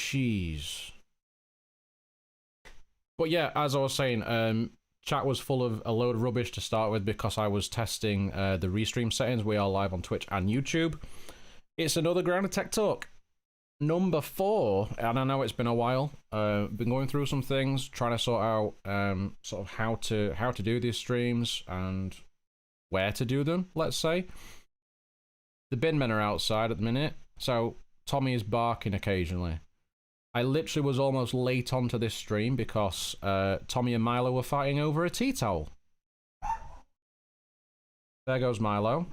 Jeez. But yeah, as I was saying, chat was full of a load of rubbish to start with because I was testing the restream settings. We are live on Twitch and YouTube. It's another Grounded Tech Talk, number 4, and I know it's been a while. Been going through some things, trying to sort out sort of how to do these streams and where to do them. Let's say the bin men are outside at the minute, so Tommy is barking occasionally. I literally was almost late onto this stream because Tommy and Milo were fighting over a tea towel. There goes Milo.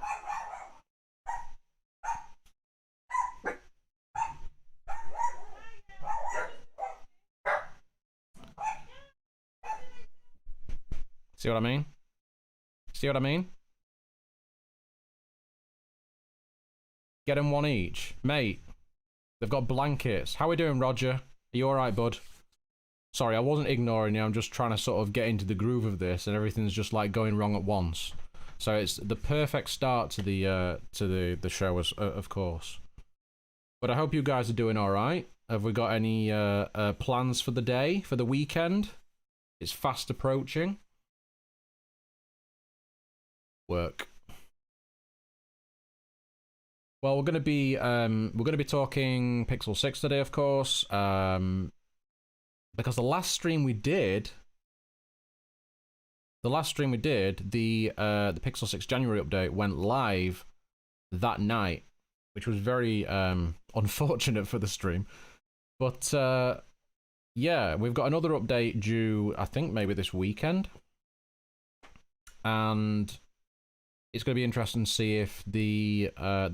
See what I mean? See what I mean? Get them one each. Mate, they've got blankets. How we doing, Roger? Are you alright, bud? Sorry, I wasn't ignoring you. I'm just trying to sort of get into the groove of this, and everything's just like going wrong at once. So it's the perfect start to the show, of course. But I hope you guys are doing alright. Have we got any plans for the day, for the weekend? It's fast approaching. Work. Well, we're gonna be talking Pixel 6 today, of course. Because the last stream we did, the Pixel 6 January update went live that night, which was very unfortunate for the stream. But yeah, we've got another update due, I think maybe this weekend, and it's going to be interesting to see if the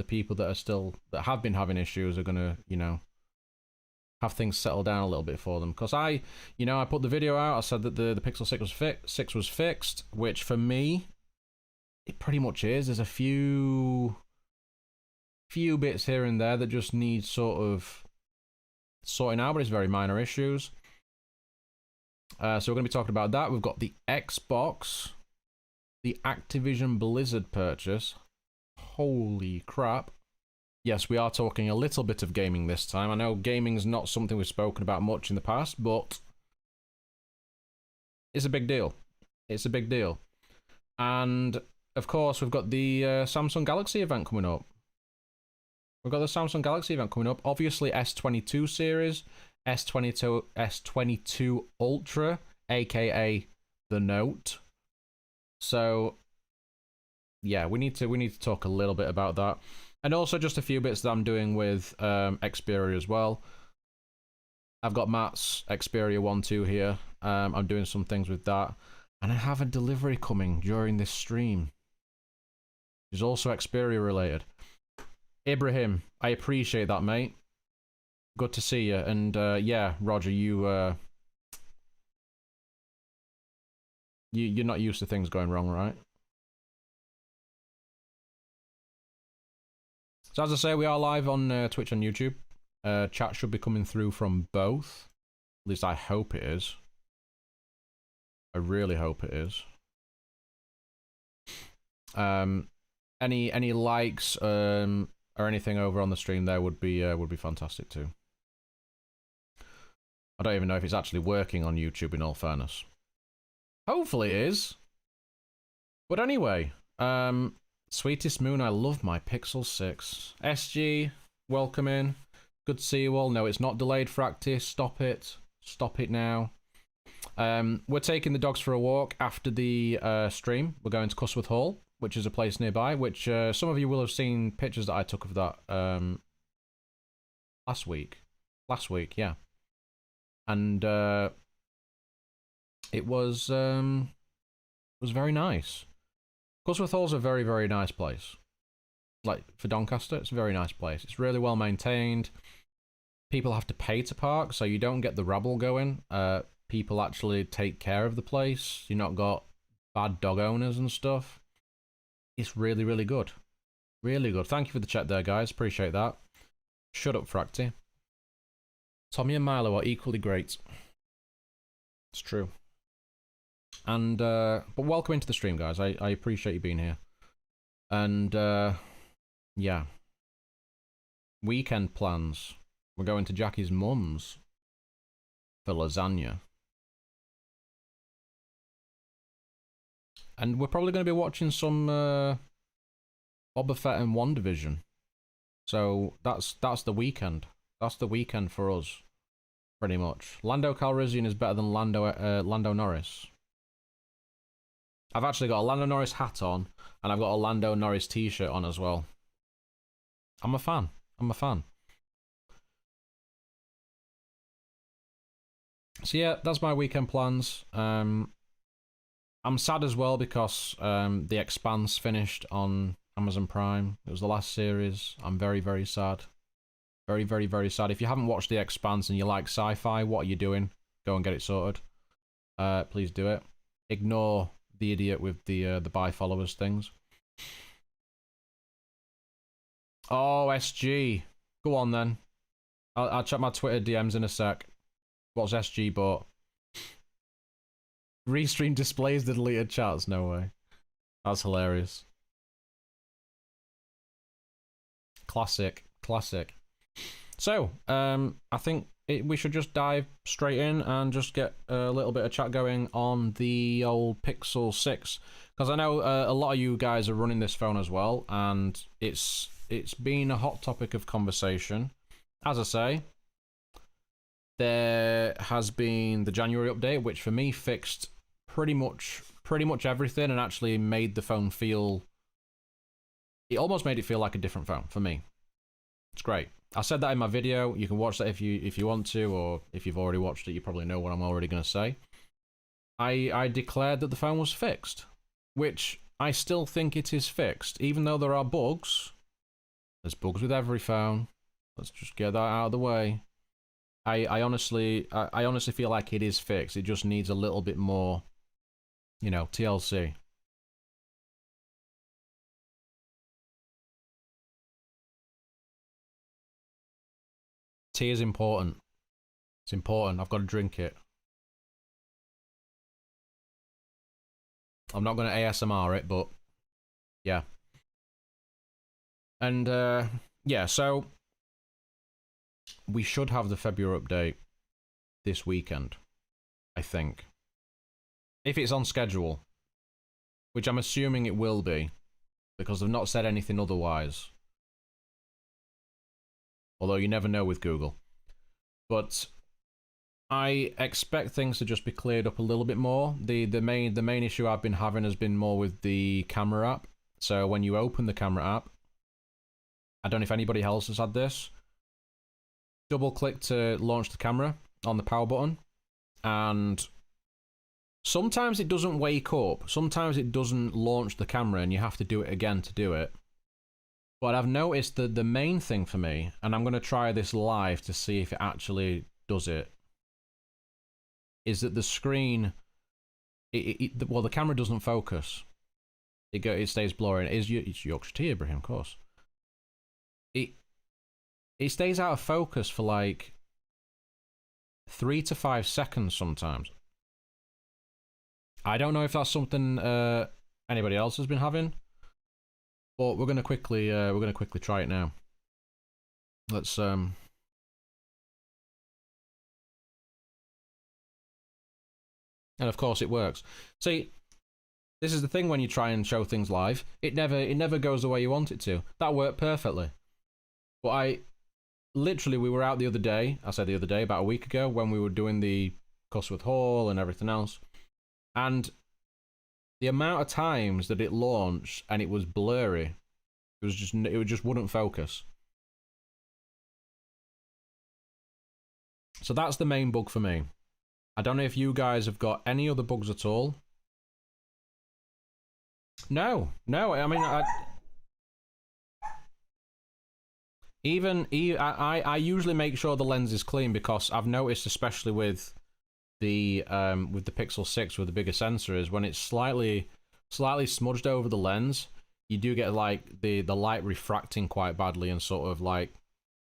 people that have been having issues are going to, you know, have things settle down a little bit for them. Because I put the video out. I said that the Pixel 6 was fixed, which for me, it pretty much is. There's a few bits here and there that just need sort of sorting out, but it's very minor issues. So we're going to be talking about that. We've got the Xbox. The Activision Blizzard purchase. Holy crap. Yes, we are talking a little bit of gaming this time. I know gaming's not something we've spoken about much in the past, but it's a big deal. It's a big deal. And, of course, we've got the Samsung Galaxy event coming up. We've got the Samsung Galaxy event coming up. Obviously, S22 series, S22 Ultra, aka the Note. So, yeah, we need to talk a little bit about that, and also just a few bits that I'm doing with Xperia as well. I've got Matt's Xperia 1-2 here. I'm doing some things with that, and I have a delivery coming during this stream. It's also Xperia related. Ibrahim, I appreciate that, mate. Good to see you, and yeah, Roger, you're not used to things going wrong, right? So as I say, we are live on Twitch and YouTube. Chat should be coming through from both. At least I hope it is. I really hope it is. Any likes or anything over on the stream there would be fantastic too. I don't even know if it's actually working on YouTube, in all fairness. Hopefully it is. But anyway, Sweetest Moon, I love my Pixel 6. SG, welcome in. Good to see you all. No, it's not delayed, Fractis. Stop it. Stop it now. We're taking the dogs for a walk after the stream. We're going to Cusworth Hall, which is a place nearby, which some of you will have seen pictures that I took of that last week. Last week, yeah. And it was very nice. Cusworth Hall's a very, very nice place. Like, for Doncaster, it's a very nice place. It's really well maintained. People have to pay to park, so you don't get the rabble going. People actually take care of the place. You've not got bad dog owners and stuff. It's really, really good. Really good. Thank you for the chat there, guys. Appreciate that. Shut up, Fracty. Tommy and Milo are equally great. It's true. And but welcome into the stream, guys. I appreciate you being here. And yeah, weekend plans. We're going to Jackie's mum's for lasagna. And we're probably going to be watching some Boba Fett and WandaVision. So that's the weekend. That's the weekend for us, pretty much. Lando Calrissian is better than Lando Norris. I've actually got a Lando Norris hat on, and I've got a Lando Norris t-shirt on as well. I'm a fan. I'm a fan. So yeah, that's my weekend plans. I'm sad as well because The Expanse finished on Amazon Prime. It was the last series. I'm very, very sad. Very, very, very sad. If you haven't watched The Expanse and you like sci-fi, what are you doing? Go and get it sorted. Please do it. Ignore the idiot with the buy followers things. Oh, SG. Go on then. I'll check my Twitter DMs in a sec. What's SG bought? Restream displays the deleted chats. No way. That's hilarious. Classic. Classic. So, I think we should just dive straight in and just get a little bit of chat going on the old Pixel 6. Because I know a lot of you guys are running this phone as well, and it's been a hot topic of conversation. As I say, there has been the January update, which for me fixed pretty much everything and actually made the phone feel... It almost made it feel like a different phone for me. It's great. I said that in my video. You can watch that if you want to, or if you've already watched it, you probably know what I'm already going to say. I declared that the phone was fixed, which I still think it is fixed, even though there are bugs. There's bugs with every phone. Let's just get that out of the way. I honestly feel like it is fixed. It just needs a little bit more, you know, TLC. Tea is important. It's important. I've got to drink it. I'm not going to ASMR it, but yeah. And yeah, so we should have the February update this weekend, I think. If it's on schedule, which I'm assuming it will be, because they've not said anything otherwise. Although you never know with Google. But I expect things to just be cleared up a little bit more. The main issue I've been having has been more with the camera app. So when you open the camera app, I don't know if anybody else has had this. Double click to launch the camera on the power button, and sometimes it doesn't wake up. Sometimes it doesn't launch the camera and you have to do it again to do it. But I've noticed that the main thing for me, and I'm going to try this live to see if it actually does it, is that the screen, well, the camera doesn't focus. It stays blurry. It's Yorkshire tea, Ibrahim, of course. It stays out of focus for like 3 to 5 seconds sometimes. I don't know if that's something anybody else has been having. But we're gonna quickly try it now. Let's and of course it works. See, this is the thing when you try and show things live. It never goes the way you want it to. That worked perfectly. But we were out the other day. I said the other day, about a week ago, when we were doing the Cusworth haul and everything else, and the amount of times that it launched and it was blurry, it just wouldn't focus. So that's the main bug for me. I don't know if you guys have got any other bugs at all. No, I mean, I usually make sure the lens is clean, because I've noticed, especially with the Pixel 6 with the bigger sensor, is when it's slightly smudged over the lens, you do get like the light refracting quite badly and sort of like,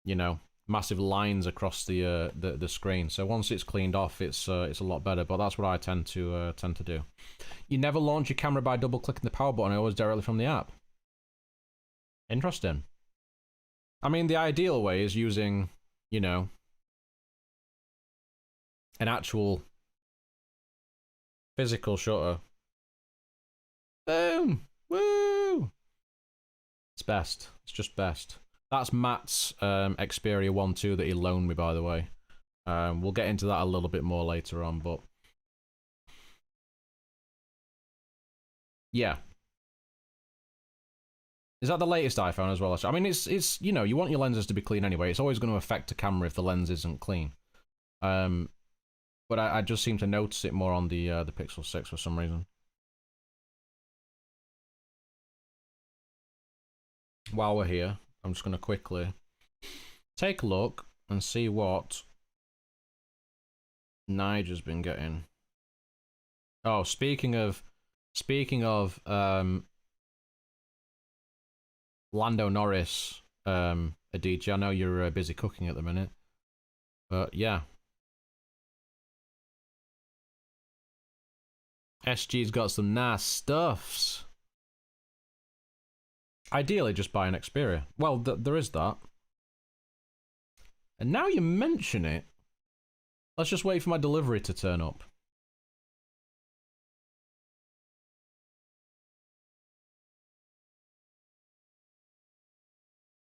you know, massive lines across the screen. So once it's cleaned off, it's a lot better. But that's what I tend to do. You never launch your camera by double clicking the power button, always directly from the app. Interesting. I mean, the ideal way is using, you know, an actual physical shutter. Boom! Woo! It's best. It's just best. That's Matt's Xperia 1.2 that he loaned me, by the way. We'll get into that a little bit more later on, but yeah. Is that the latest iPhone as well? I mean, it's you know, you want your lenses to be clean anyway. It's always going to affect the camera if the lens isn't clean. But I just seem to notice it more on the Pixel 6 for some reason. While we're here, I'm just going to quickly take a look and see what Nigel's been getting. Oh, speaking of Lando Norris, Adichie, I know you're busy cooking at the minute, but yeah. SG's got some nice stuffs. Ideally, just buy an Xperia. Well, there is that. And now you mention it, let's just wait for my delivery to turn up.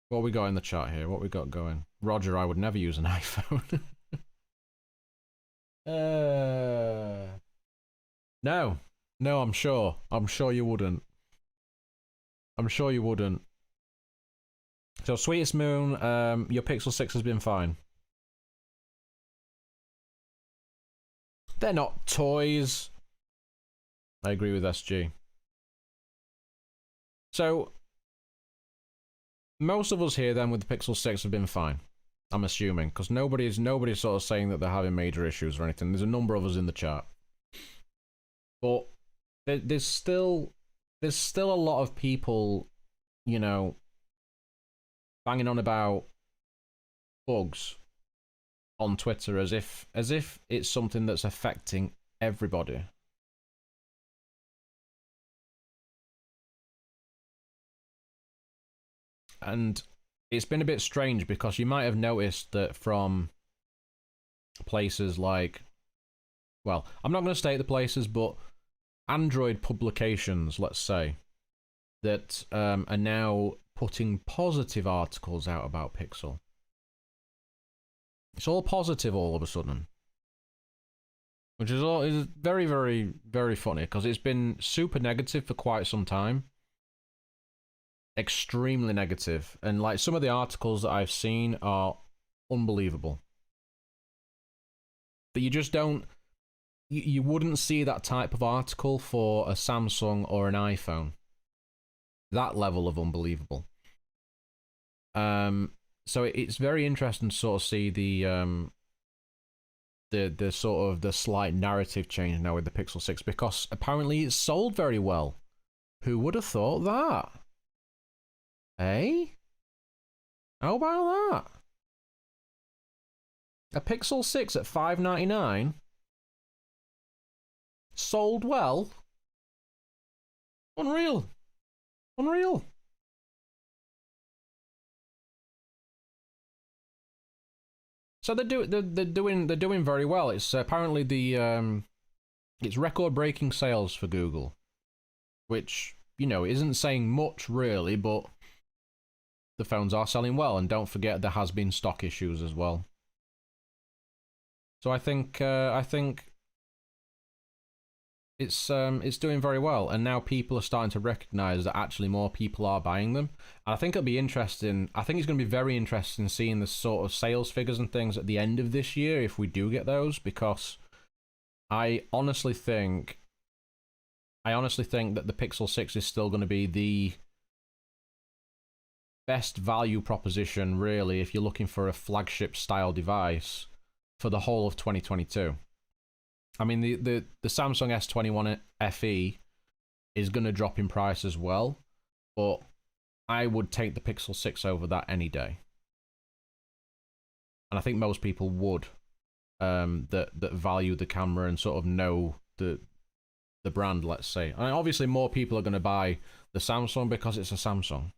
What we got in the chat here? What we got going? Roger, I would never use an iPhone. No. No, I'm sure. I'm sure you wouldn't. I'm sure you wouldn't. So, Sweetest Moon, your Pixel 6 has been fine. They're not toys. I agree with SG. So, most of us here then with the Pixel 6 have been fine. I'm assuming, because nobody's sort of saying that they're having major issues or anything. There's a number of us in the chat. But there's still a lot of people, you know, banging on about bugs on Twitter as if it's something that's affecting everybody. And it's been a bit strange because you might have noticed that from places like, well, I'm not going to state the places, but Android publications, let's say, that are now putting positive articles out about Pixel. It's all positive all of a sudden, which is very, very, very funny because it's been super negative for quite some time. Extremely negative, and like some of the articles that I've seen are unbelievable. But you just don't. You wouldn't see that type of article for a Samsung or an iPhone. That level of unbelievable. So it's very interesting to sort of see the sort of the slight narrative change now with the Pixel 6 because apparently it's sold very well. Who would have thought that? Eh? How about that? A Pixel 6 at $599? Sold well? Unreal. Unreal. So they're doing very well. It's apparently it's record-breaking sales for Google, which, you know, isn't saying much really, but the phones are selling well, and don't forget there has been stock issues as well. So I think it's doing very well, and now people are starting to recognize that actually more people are buying them. And I think it'll be interesting. I think it's going to be very interesting seeing the sort of sales figures and things at the end of this year if we do get those, because I honestly think that the Pixel 6 is still going to be the best value proposition, really, if you're looking for a flagship style device for the whole of 2022. I mean, the Samsung S21 FE is going to drop in price as well, but I would take the Pixel 6 over that any day. And I think most people would, that value the camera and sort of know the brand, let's say. And obviously more people are going to buy the Samsung because it's a Samsung.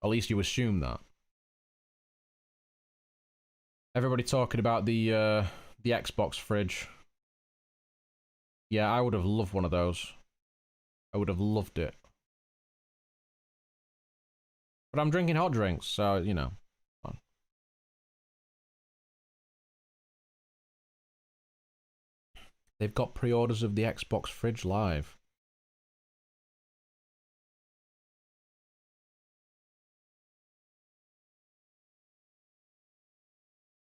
At least you assume that. Everybody talking about the Xbox fridge. Yeah, I would have loved one of those. I would have loved it. But I'm drinking hot drinks, so, you know. Fun. They've got pre-orders of the Xbox fridge live.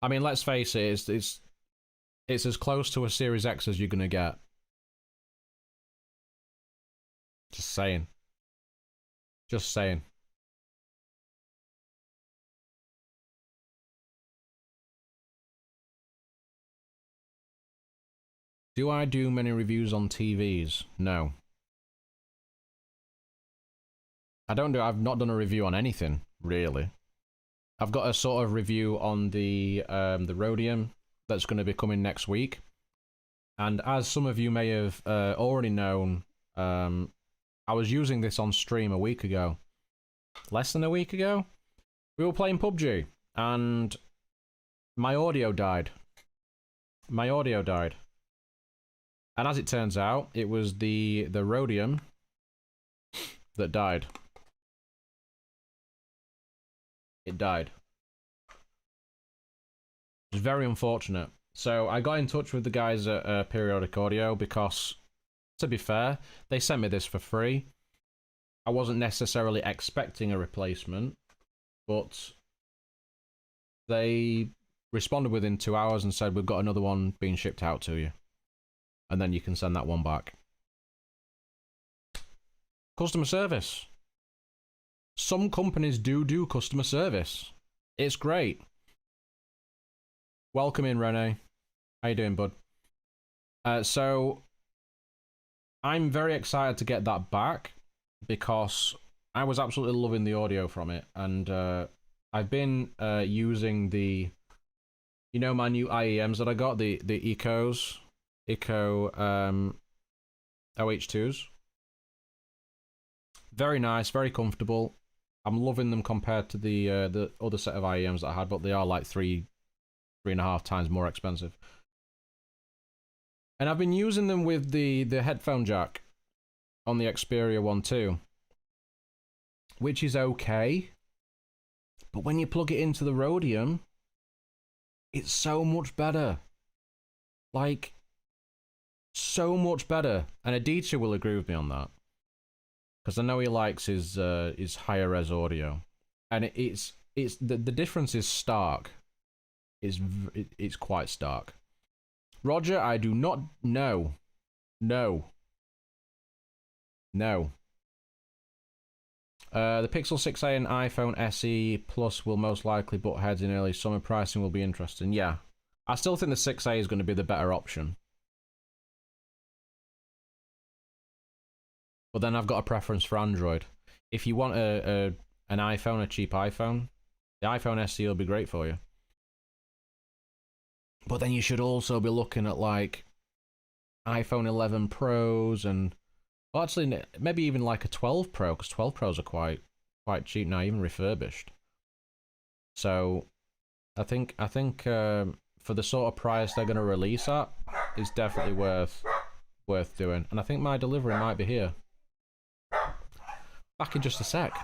I mean, let's face it, it's as close to a Series X as you're gonna get. Just saying. Just saying. Do I do many reviews on TVs? No. I've not done a review on anything, really. I've got a sort of review on the Rhodium that's going to be coming next week. And as some of you may have already known, I was using this on stream a week ago. Less than a week ago? We were playing PUBG, and my audio died. My audio died. And as it turns out, it was the Rhodium that died. It died. It was very unfortunate. So I got in touch with the guys at Periodic Audio because, to be fair, they sent me this for free. I wasn't necessarily expecting a replacement, but they responded within 2 hours and said, we've got another one being shipped out to you. And then you can send that one back. Customer service. Some companies do customer service. It's great. Welcome in, Rene. How you doing, bud? So, I'm very excited to get that back because I was absolutely loving the audio from it, and I've been using the, you know, my new IEMs that I got, the Eco OH2s. Very nice, very comfortable. I'm loving them compared to the other set of IEMs that I had, but they are like 3.5 times more expensive. And I've been using them with the headphone jack on the Xperia one too, which is okay. But when you plug it into the Rhodium, it's so much better. Like, so much better. And Aditya will agree with me on that, because I know he likes his higher res audio, and it's the difference is stark. It's quite stark. Roger, I do not know. No. The Pixel 6a and iPhone SE Plus will most likely butt heads in early summer. Pricing will be interesting. Yeah, I still think the 6a is going to be the better option. But then I've got a preference for Android. If you want an iPhone, a cheap iPhone, the iPhone SE will be great for you. But then you should also be looking at like iPhone 11 Pros and, well, actually maybe even like a 12 Pro, because 12 Pros are quite cheap now, even refurbished. So I think for the sort of price they're going to release at, it's definitely worth doing. And I think my delivery might be here. Back in just a sec.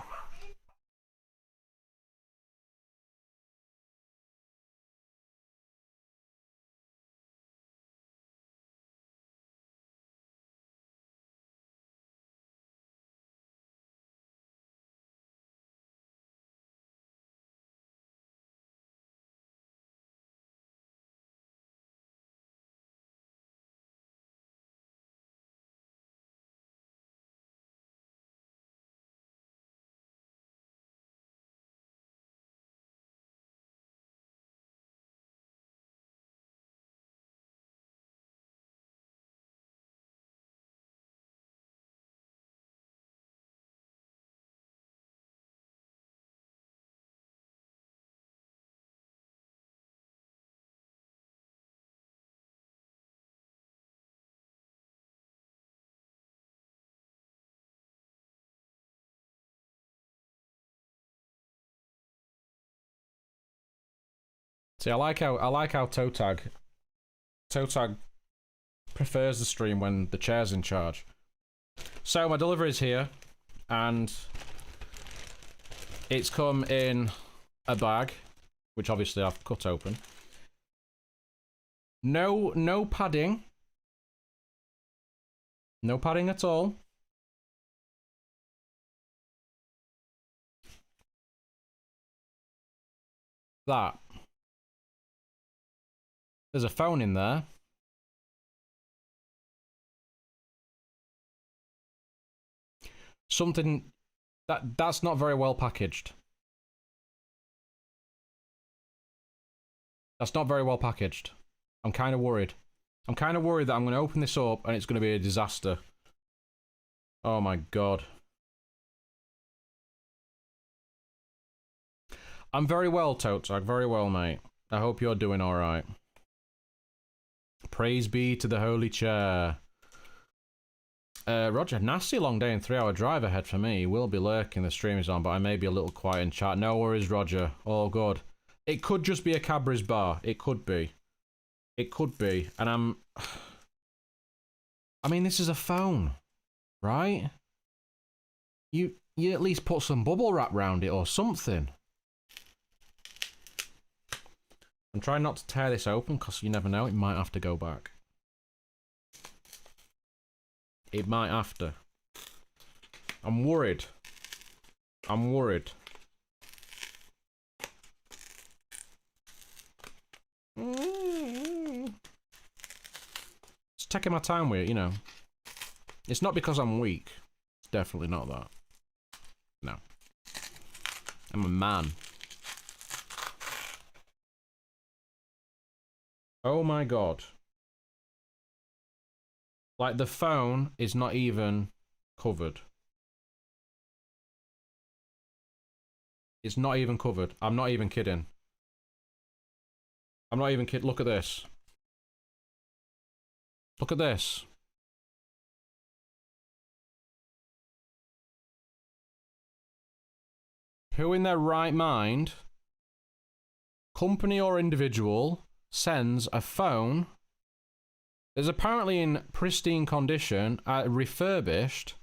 See, I like how toe tag prefers the stream when the chair's in charge. So my delivery is here, and it's come in a bag, which obviously I've cut open. No padding. No padding at all. That. There's a phone in there. Something that's not very well packaged. That's not very well packaged. I'm kind of worried. I'm kind of worried that I'm going to open this up and it's going to be a disaster. Oh my god. I'm very well, Totag. Very well, mate. I hope you're doing alright. Praise be to the holy chair. Roger, nasty long day and 3-hour drive ahead for me. Will be lurking, the stream is on, but I may be a little quiet in chat. No worries, Roger. All good. It could just be a Cadbury's bar. It could be. It could be. And I mean, this is a phone, right? You at least put some bubble wrap round it or something. I'm trying not to tear this open because you never know, it might have to go back. It might have to. I'm worried. I'm worried. Just taking my time with it, you know. It's not because I'm weak. It's definitely not that. No. I'm a man. Oh my god. Like, the phone is not even covered. It's not even covered. I'm not even kidding. I'm not even kidding. Look at this. Look at this. Who in their right mind, company or individual, sends a phone that's apparently in pristine condition, refurbished,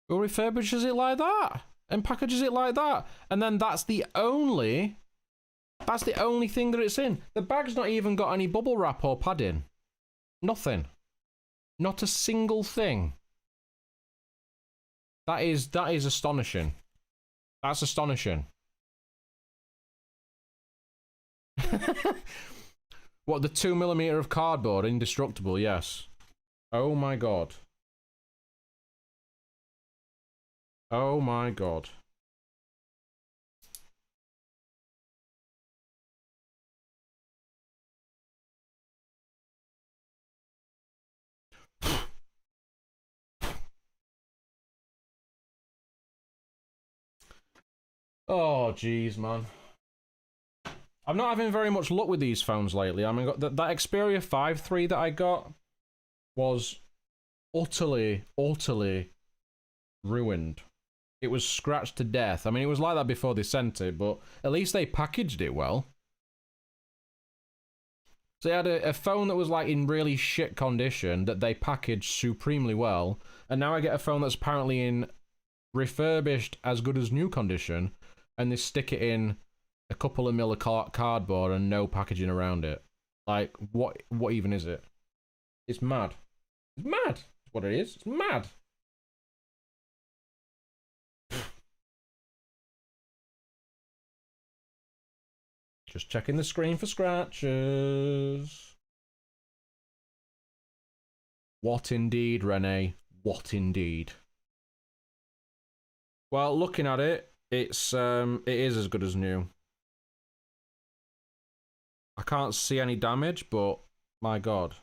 who refurbishes it like that and packages it like that, and then that's the only thing that it's in. The bag's not even got any bubble wrap or padding. Nothing. Not a single thing. That is astonishing. That's astonishing. What, the 2mm of cardboard, indestructible? Yes. Oh my god. Oh my god. Oh jeez, man. I'm not having very much luck with these phones lately. I mean, that Xperia 5.3 that I got was utterly ruined. It was scratched to death. I mean, it was like that before they sent it, but at least they packaged it well. So they had a phone that was like in really shit condition that they packaged supremely well, and now I get a phone that's apparently in refurbished as good as new condition, and they stick it in a couple of mil of cardboard and no packaging around it. Like, what even is it? It's mad. It's mad. That's what it is. It's mad. Just checking the screen for scratches. What indeed, Renee? What indeed? Well, looking at it, it is as good as new. I can't see any damage, but my god.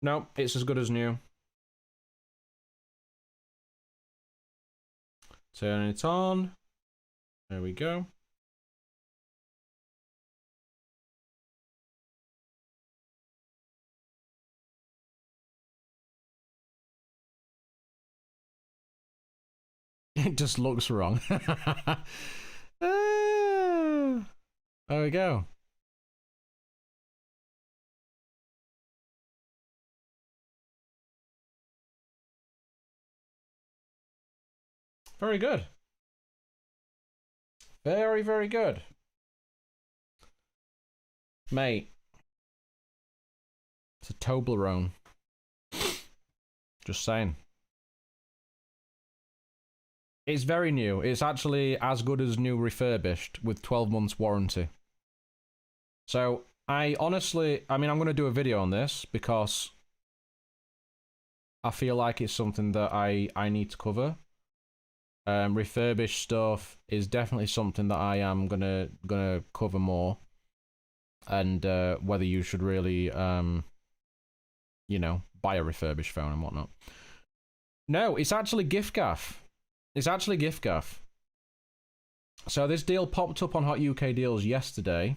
No, it's as good as new. Turn it on. There we go. It just looks wrong. There we go. Very good. Very, very good. Mate. It's a Toblerone. Just saying. It's very new. It's actually as good as new refurbished with 12 months warranty. So, I honestly, I mean, I'm going to do a video on this because I feel like it's something that I need to cover. Refurbished stuff is definitely something that I am gonna cover more, and whether you should really you know, buy a refurbished phone and whatnot. No, it's actually giffgaff. It's actually giffgaff. So this deal popped up on Hot UK Deals yesterday,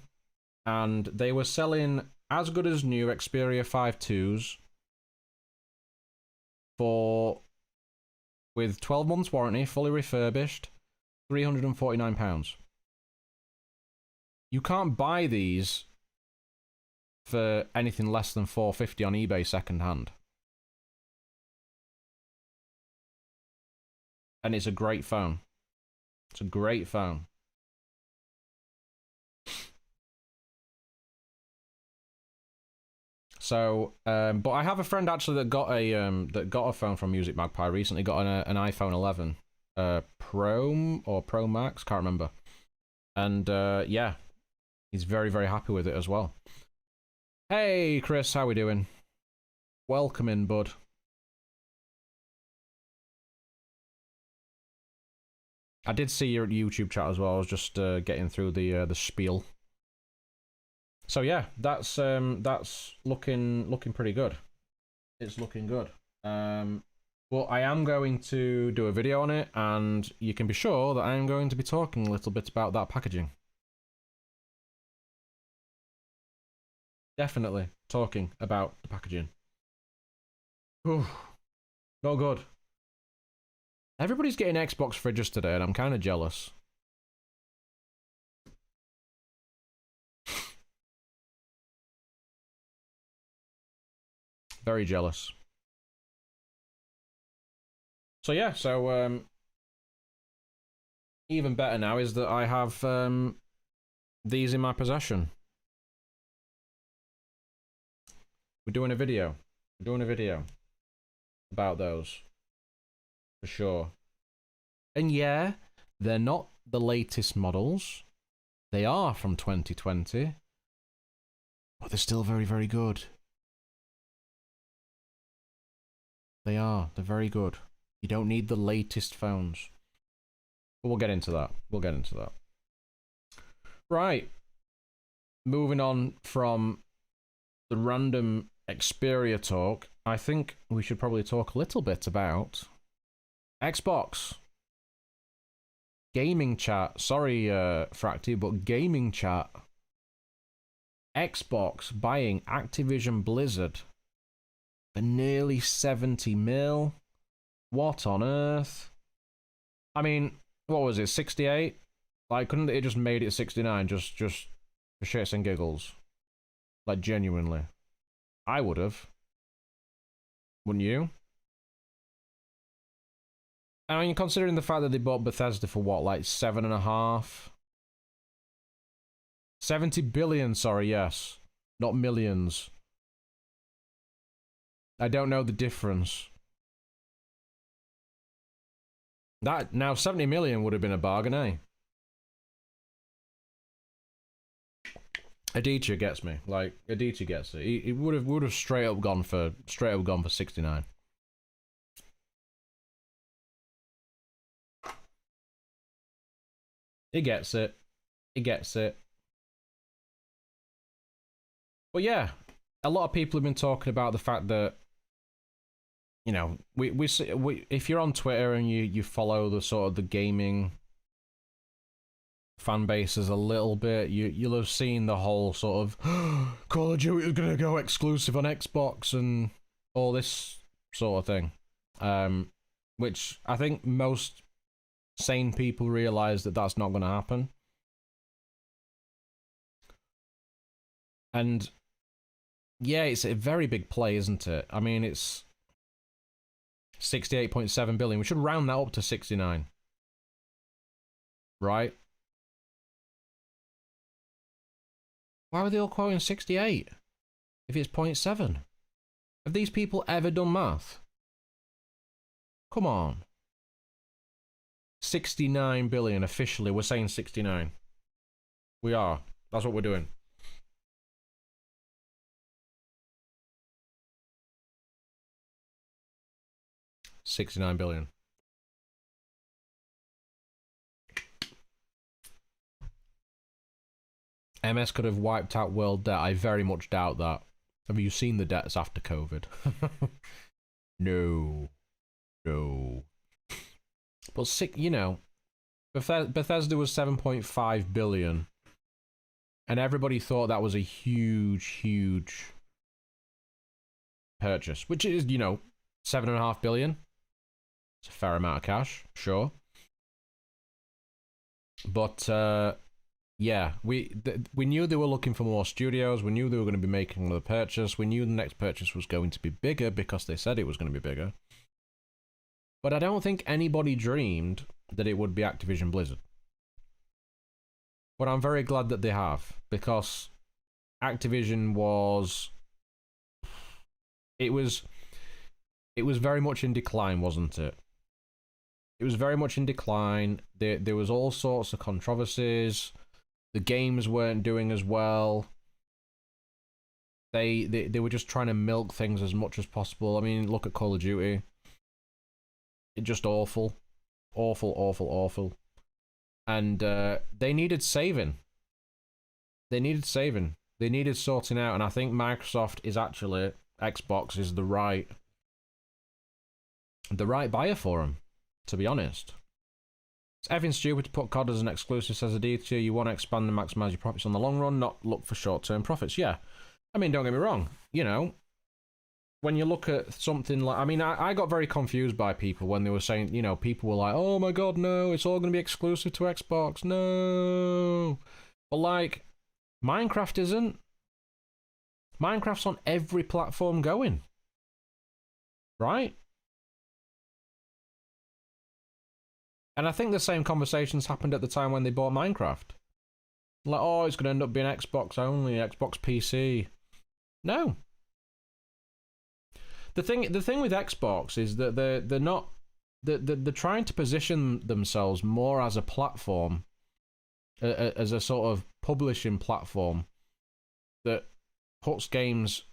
and they were selling as good as new Xperia 5.2s for, with 12 months warranty, fully refurbished, £349. You can't buy these for anything less than £450 on eBay second hand. And it's a great phone. It's a great phone. So, but I have a friend actually that got a phone from Music Magpie recently. Got an iPhone 11, Pro or Pro Max, can't remember. And yeah, he's very, very happy with it as well. Hey Chris, how we doing? Welcome in, bud. I did see your YouTube chat as well. I was just getting through the spiel. So yeah, that's looking pretty good. It's looking good. Well, I am going to do a video on it, and you can be sure that I am going to be talking a little bit about that packaging. Definitely talking about the packaging. Whew. Not good. Everybody's getting Xbox fridges today, and I'm kind of jealous. Very jealous. So yeah, so even better now is that I have these in my possession. We're doing a video. We're doing a video about those. For sure. And yeah, they're not the latest models. They are from 2020. But they're still very, very good. They are. They're very good. You don't need the latest phones. But we'll get into that. We'll get into that. Right. Moving on from the random Xperia talk, I think we should probably talk a little bit about Xbox. Gaming chat. Sorry, Fracty, but gaming chat. Xbox buying Activision Blizzard for nearly 70 mil. What on earth? I mean, what was it, 68? Like, couldn't it just made it 69 just for shits and giggles? Like, genuinely. I would have. Wouldn't you? I mean, considering the fact that they bought Bethesda for what, like 7.5? 70 billion, sorry, yes. Not millions. I don't know the difference. That, now 70 million would have been a bargain, eh? Adichie gets me. Like, Adichie gets it. He would have straight up gone for 69. He gets it. He gets it. But yeah, a lot of people have been talking about the fact that, you know, we if you're on Twitter and you follow the sort of the gaming fan bases a little bit, you'll have seen the whole sort of Call of Duty is gonna go exclusive on Xbox and all this sort of thing, which I think most sane people realize that that's not going to happen. And yeah, it's a very big play, isn't it? I mean, it's 68.7 billion. We should round that up to 69. Right? Why were they all quoting 68? If it's 0.7? Have these people ever done math? Come on. 69 billion officially. We're saying 69. We are. That's what we're doing. $69 billion. MS could have wiped out world debt. I very much doubt that. Have you seen the debts after COVID? No. No. But, you know, Bethesda was 7.5 billion. And everybody thought that was a huge, huge purchase. Which is, you know, 7.5 billion. It's a fair amount of cash, sure. But, yeah, we knew they were looking for more studios. We knew they were going to be making another purchase. We knew the next purchase was going to be bigger because they said it was going to be bigger. But I don't think anybody dreamed that it would be Activision Blizzard. But I'm very glad that they have, because Activision was... It was very much in decline, wasn't it? It was very much in decline. There was all sorts of controversies. The games weren't doing as well. They were just trying to milk things as much as possible. I mean, look at Call of Duty. It's just awful. Awful, awful, awful. And they needed saving. They needed saving. They needed sorting out. And I think Microsoft is actually... Xbox is the right buyer for them, to be honest. It's effing stupid to put COD as an exclusive, says Aditya. You want to expand and maximize your profits on the long run, not look for short-term profits. Yeah. I mean, don't get me wrong. You know, when you look at something like... I mean, I got very confused by people when they were saying, you know, people were like, oh my god, no, it's all going to be exclusive to Xbox. No. But, like, Minecraft isn't. Minecraft's on every platform going. Right? And I think the same conversations happened at the time when they bought Minecraft. Like, oh, it's going to end up being Xbox only, Xbox PC. No. The thing with Xbox is that they're not... They're trying to position themselves more as a platform, as a sort of publishing platform that puts games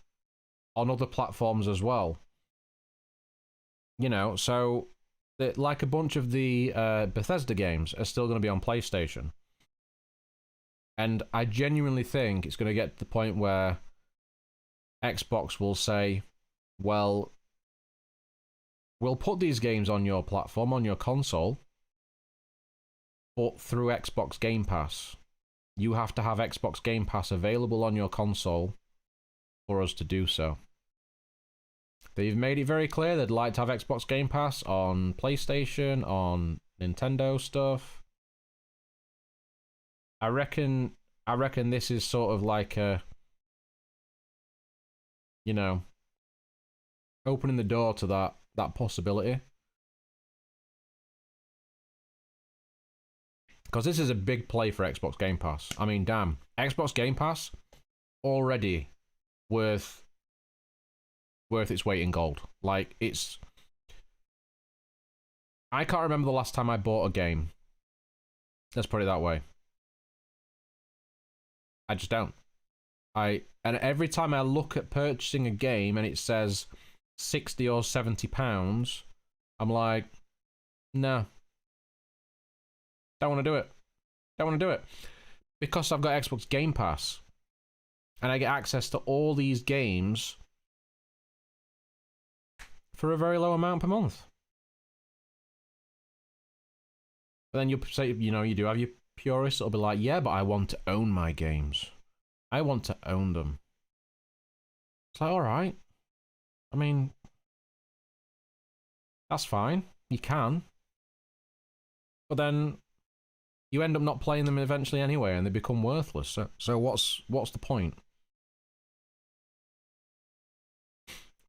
on other platforms as well. You know, so like a bunch of the Bethesda games are still going to be on PlayStation. And I genuinely think it's going to get to the point where Xbox will say, well, we'll put these games on your platform, on your console, but through Xbox Game Pass. You have to have Xbox Game Pass available on your console for us to do so. They've made it very clear they'd like to have Xbox Game Pass on PlayStation, on Nintendo stuff. I reckon this is sort of like a, you know, opening the door to that possibility. Because this is a big play for Xbox Game Pass. I mean, damn. Xbox Game Pass already worth its weight in gold. Like, it's... I can't remember the last time I bought a game. Let's put it that way. I just don't. And every time I look at purchasing a game and it says 60 or 70 pounds, I'm like, no. Don't want to do it. Don't want to do it. Because I've got Xbox Game Pass. And I get access to all these games for a very low amount per month. But then you'll say, you know, you do have your purists that'll be like, yeah, but I want to own my games. I want to own them. It's like, alright. I mean, that's fine. You can. but then you end up not playing them eventually anyway, and they become worthless. So what's the point?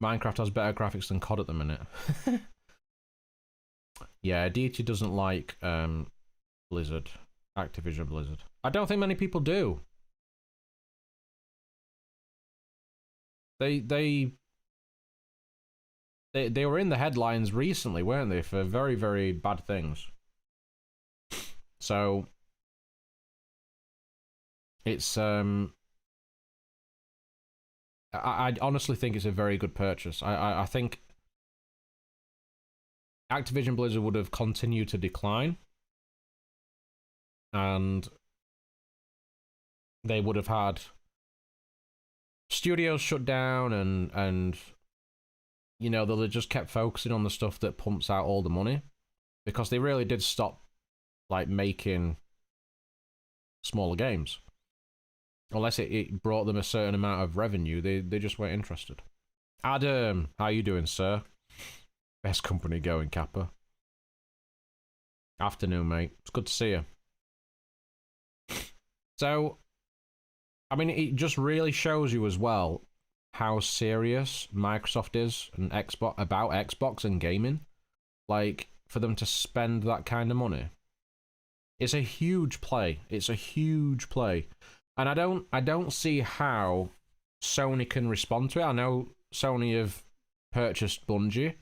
Minecraft has better graphics than COD at the minute. Yeah, Adichie doesn't like Blizzard, Activision Blizzard. I don't think many people do. They were in the headlines recently, weren't they, for very, very bad things. So it's I honestly think it's a very good purchase. I think Activision Blizzard would have continued to decline, and they would have had studios shut down, and you know, they'll have just kept focusing on the stuff that pumps out all the money, because they really did stop like making smaller games. Unless it brought them a certain amount of revenue, they just weren't interested. Adam, how you doing, sir? Best company going, Kappa. Afternoon, mate. It's good to see you. So, I mean, it just really shows you as well how serious Microsoft is and about Xbox and gaming. Like, for them to spend that kind of money. It's a huge play. It's a huge play. And I don't see how Sony can respond to it. I know Sony have purchased Bungie,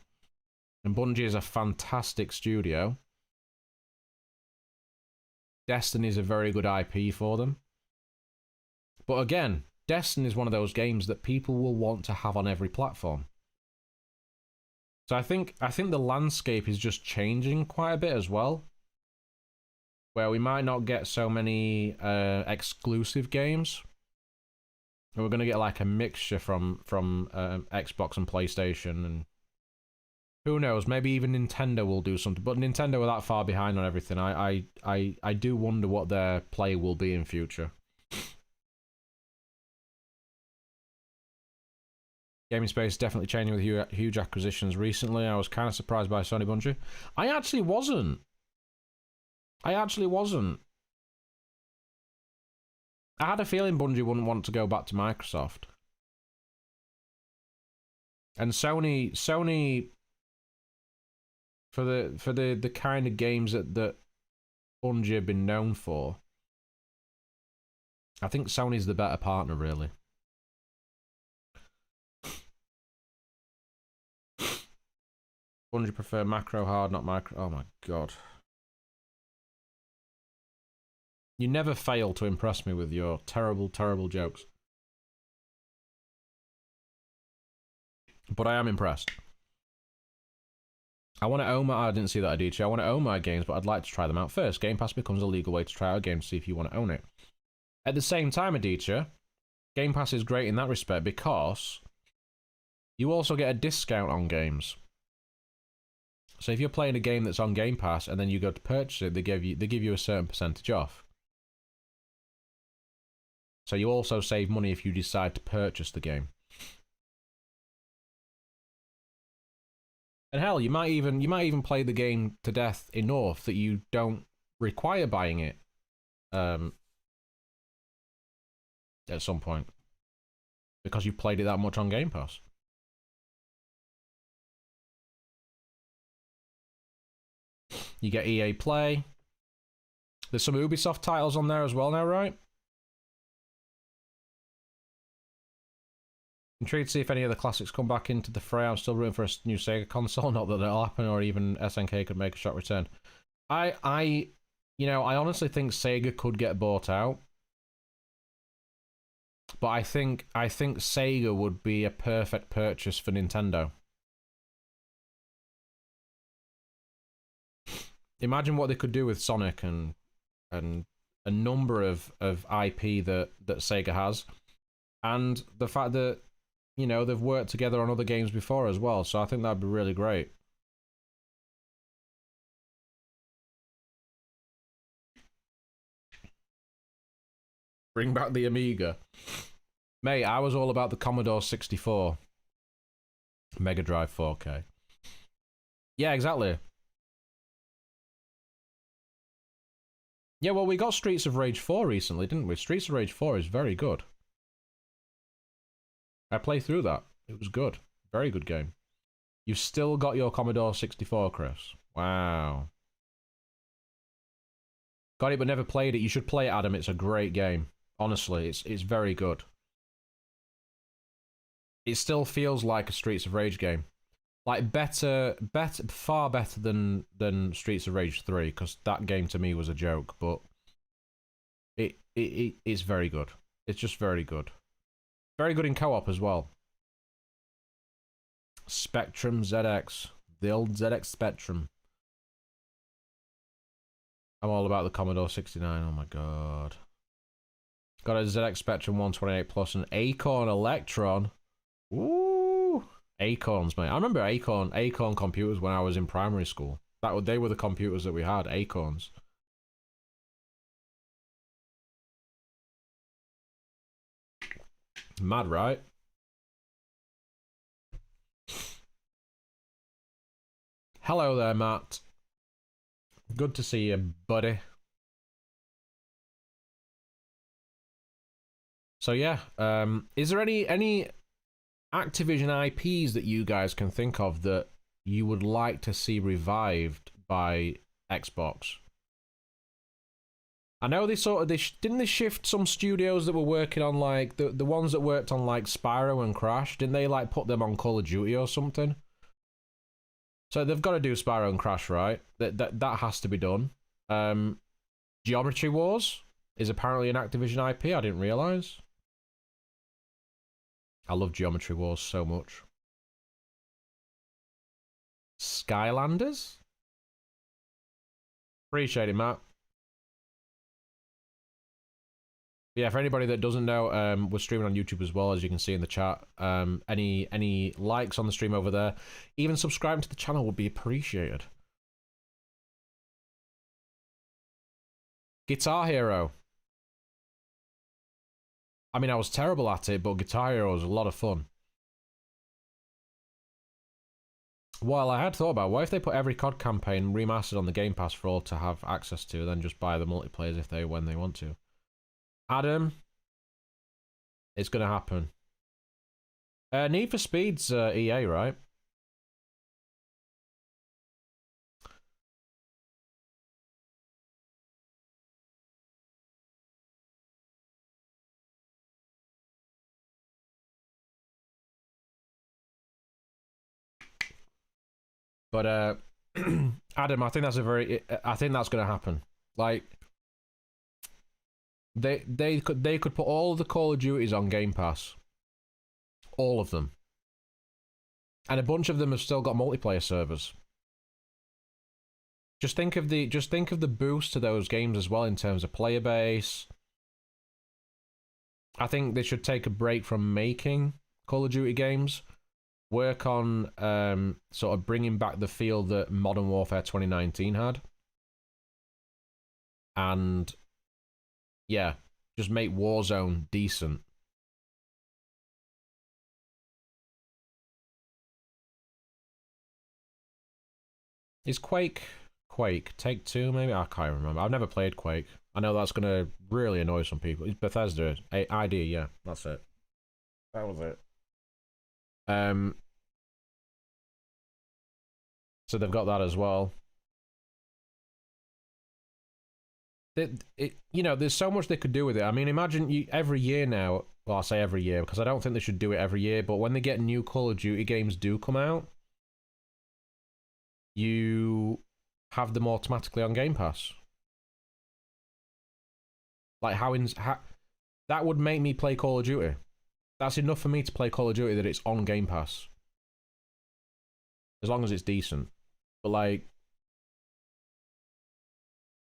and Bungie is a fantastic studio. Destiny is a very good IP for them. But again, Destiny is one of those games that people will want to have on every platform. So I think the landscape is just changing quite a bit as well, where we might not get so many exclusive games. And we're going to get like a mixture from Xbox and PlayStation, and who knows, maybe even Nintendo will do something. But Nintendo are that far behind on everything. I do wonder what their play will be in future. Gaming space is definitely changing with huge acquisitions recently. I was kind of surprised by Sony Bungie. I actually wasn't. I had a feeling Bungie wouldn't want to go back to Microsoft. And Sony for the kind of games that Bungie have been known for, I think Sony's the better partner, really. Bungie prefer macro hard, not micro. Oh my god. You never fail to impress me with your terrible, terrible jokes. But I am impressed. I want to own my... I didn't see that, Adichie. I want to own my games, but I'd like to try them out first. Game Pass becomes a legal way to try out a game to see if you want to own it. At the same time, Adichie, Game Pass is great in that respect because you also get a discount on games. So if you're playing a game that's on Game Pass and then you go to purchase it, they give you a certain percentage off. So you also save money if you decide to purchase the game. And hell, you might even play the game to death enough that you don't require buying it at some point, because you've played it that much on Game Pass. You get EA Play. There's some Ubisoft titles on there as well now, right? Intrigued to see if any of the classics come back into the fray. I'm still rooting for a new Sega console. Not that it'll happen, or even SNK could make a shot return. I honestly think Sega could get bought out, but I think Sega would be a perfect purchase for Nintendo. Imagine what they could do with Sonic and a number of IP that Sega has, and the fact that, you know, they've worked together on other games before as well, so I think that'd be really great. Bring back the Amiga. Mate, I was all about the Commodore 64. Mega Drive 4K. Yeah, exactly. Yeah, well, we got Streets of Rage 4 recently, didn't we? Streets of Rage 4 is very good. I played through that. It was good. Very good game. You've still got your Commodore 64, Chris. Wow. Got it, but never played it. You should play it, Adam. It's a great game. Honestly, it's very good. It still feels like a Streets of Rage game. Like far better than Streets of Rage 3, because that game to me was a joke, but it's very good. It's just very good. Very good in co-op as well. Spectrum ZX. The old ZX Spectrum. I'm all about the Commodore 69, oh my god. Got a ZX Spectrum 128 Plus and Acorn Electron. Ooh, Acorns, mate. I remember Acorn computers when I was in primary school. They were the computers that we had, Acorns. Mad, right? Hello there, Matt. Good to see you, buddy. So yeah, is there any Activision IPs that you guys can think of that you would like to see revived by Xbox? I know didn't they shift some studios that were working on like the ones that worked on like Spyro and Crash, didn't they like put them on Call of Duty or something? So they've got to do Spyro and Crash, right? That has to be done. Geometry Wars is apparently an Activision IP. I didn't realize. I love Geometry Wars so much. Skylanders? Appreciate it, Matt. Yeah, for anybody that doesn't know, we're streaming on YouTube as well, as you can see in the chat. Any likes on the stream over there, even subscribing to the channel would be appreciated. Guitar Hero. I mean, I was terrible at it, but Guitar Hero was a lot of fun. Well, I had thought about, what if they put every COD campaign remastered on the Game Pass for all to have access to, then just buy the multiplayers when they want to. Adam, it's gonna happen. Need for Speed's EA, right? But Adam, I think that's gonna happen. Like they could put all of the Call of Duties on Game Pass. All of them. And a bunch of them have still got multiplayer servers. Just think of the boost to those games as well in terms of player base. I think they should take a break from making Call of Duty games. Work on sort of bringing back the feel that Modern Warfare 2019 had. And yeah, just make Warzone decent. Is Quake Take-Two maybe? I can't remember. I've never played Quake. I know that's gonna really annoy some people. It's Bethesda ID, yeah, that's it. That was it. So they've got that as well. There's so much they could do with it. I mean, imagine every year now. Well, I say every year because I don't think they should do it every year. But when they get new Call of Duty games do come out, you have them automatically on Game Pass. Like how that would make me play Call of Duty. That's enough for me to play Call of Duty that it's on Game Pass. As long as it's decent. But like,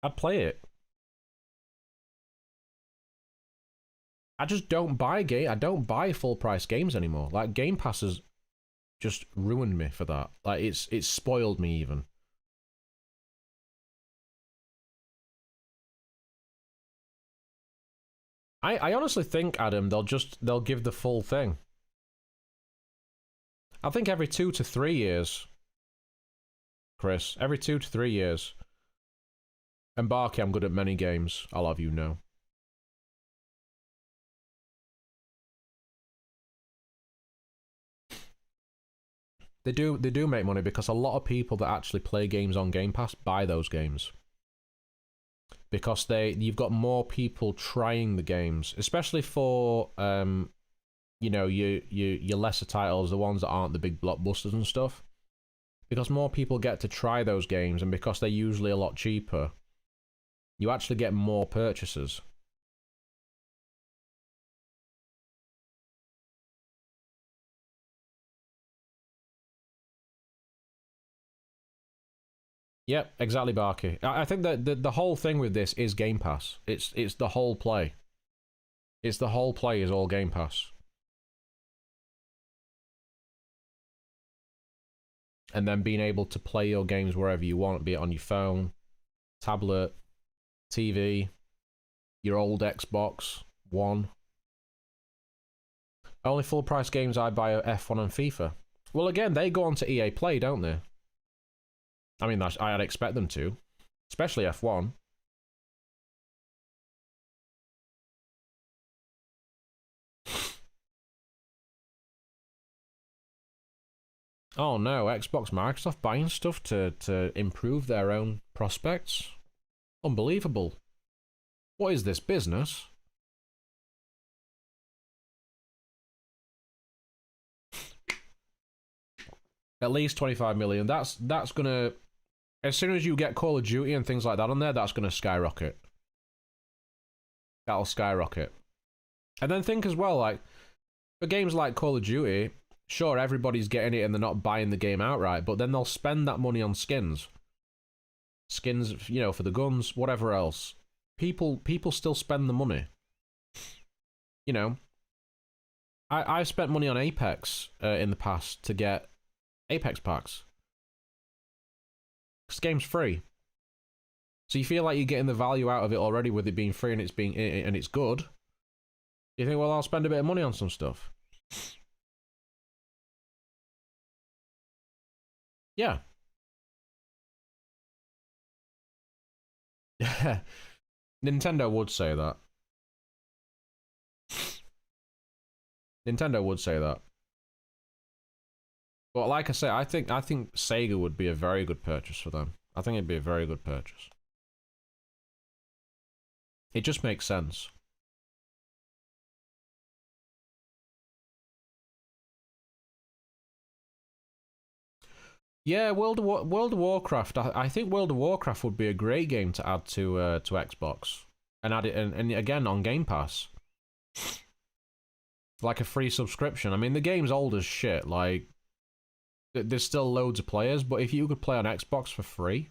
I'd play it. I just don't buy I don't buy full price games anymore. Like Game Pass has just ruined me for that. Like it's spoiled me even. I honestly think, Adam, they'll give the full thing. I think every 2 to 3 years, Chris, every 2 to 3 years, And Barky, I'm good at many games, I'll have you know. They do make money because a lot of people that actually play games on Game Pass buy those games. Because you've got more people trying the games, especially for you know, your lesser titles, the ones that aren't the big blockbusters and stuff. Because more people get to try those games, and because they're usually a lot cheaper, you actually get more purchases. Yep, exactly, Barky. I think that the whole thing with this is Game Pass. It's the whole play. It's the whole play is all Game Pass. And then being able to play your games wherever you want, be it on your phone, tablet, TV, your old Xbox One. Only full price games I buy are F1 and FIFA. Well, again, they go on to EA Play, don't they? I mean, I'd expect them to, especially F1. Oh no, Xbox, Microsoft buying stuff to improve their own prospects? Unbelievable. What is this business? At least 25 million. That's gonna, as soon as you get Call of Duty and things like that on there, that's gonna skyrocket. That'll skyrocket. And then think as well, like, for games like Call of Duty, sure, everybody's getting it and they're not buying the game outright, but then they'll spend that money on skins. Skins, you know, for the guns, whatever else. People still spend the money. You know, I've spent money on Apex in the past to get Apex packs. This game's free. So you feel like you're getting the value out of it already with it being free and it's good. You think, well, I'll spend a bit of money on some stuff. Yeah. Nintendo would say that. Nintendo would say that. But like I say, I think Sega would be a very good purchase for them. I think it'd be a very good purchase. It just makes sense. Yeah, World of Warcraft. I think World of Warcraft would be a great game to add to Xbox and add it and again on Game Pass, like a free subscription. I mean, the game's old as shit. Like, there's still loads of players, but if you could play on Xbox for free,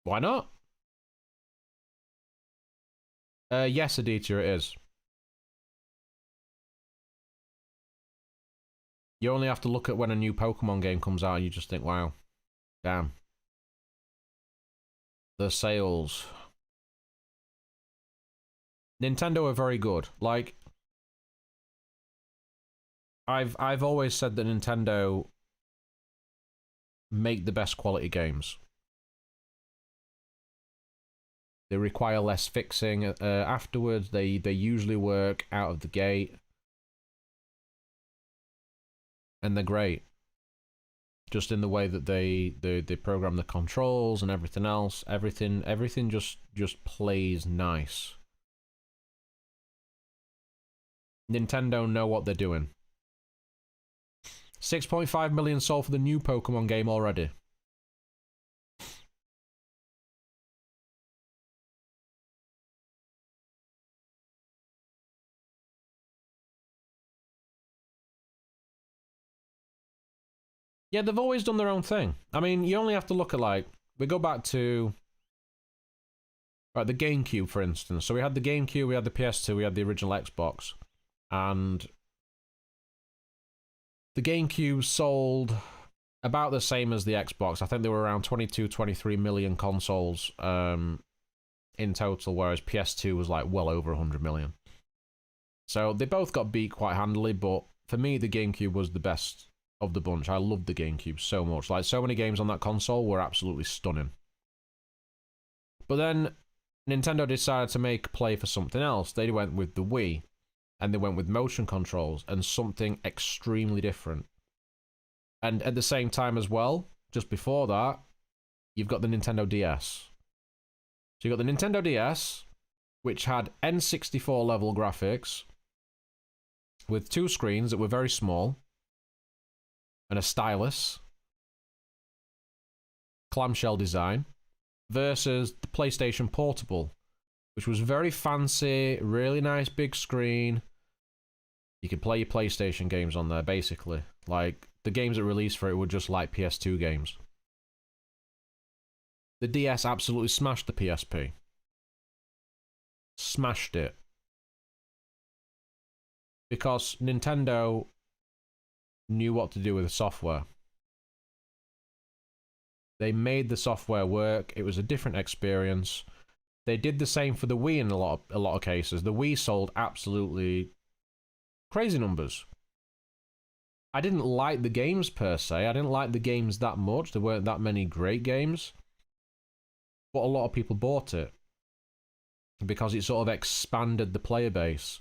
why not? Yes, Aditya, it is. You only have to look at when a new Pokemon game comes out and you just think, wow, damn. The sales. Nintendo are very good. Like, I've always said that Nintendo make the best quality games. They require less fixing afterwards. They usually work out of the gate. And they're great. Just in the way that they program the controls and everything else. Everything just plays nice. Nintendo know what they're doing. 6.5 million sold for the new Pokemon game already. Yeah, they've always done their own thing. I mean, you only have to look at, like, we go back to, right, the GameCube, for instance. So we had the GameCube, we had the PS2, we had the original Xbox. And the GameCube sold about the same as the Xbox. I think there were around 22, 23 million consoles in total, whereas PS2 was like well over 100 million. So they both got beat quite handily, but for me, the GameCube was the best of the bunch. I loved the GameCube so much. Like, so many games on that console were absolutely stunning. But then Nintendo decided to make play for something else. They went with the Wii, and they went with motion controls and something extremely different. And at the same time as well, just before that, you've got the Nintendo DS. So you've got the Nintendo DS, which had N64 level graphics, with 2 screens that were very small, and a stylus, clamshell design, versus the PlayStation Portable, which was very fancy, really nice big screen. You could play your PlayStation games on there, basically. Like, the games that released for it were just like PS2 games. The DS absolutely smashed the PSP. Smashed it. Because Nintendo knew what to do with the software. They made the software work. It was a different experience. They did the same for the Wii in a lot of cases. The Wii sold absolutely crazy numbers. I didn't like the games per se. I didn't like the games that much. There weren't that many great games. But a lot of people bought it because it sort of expanded the player base.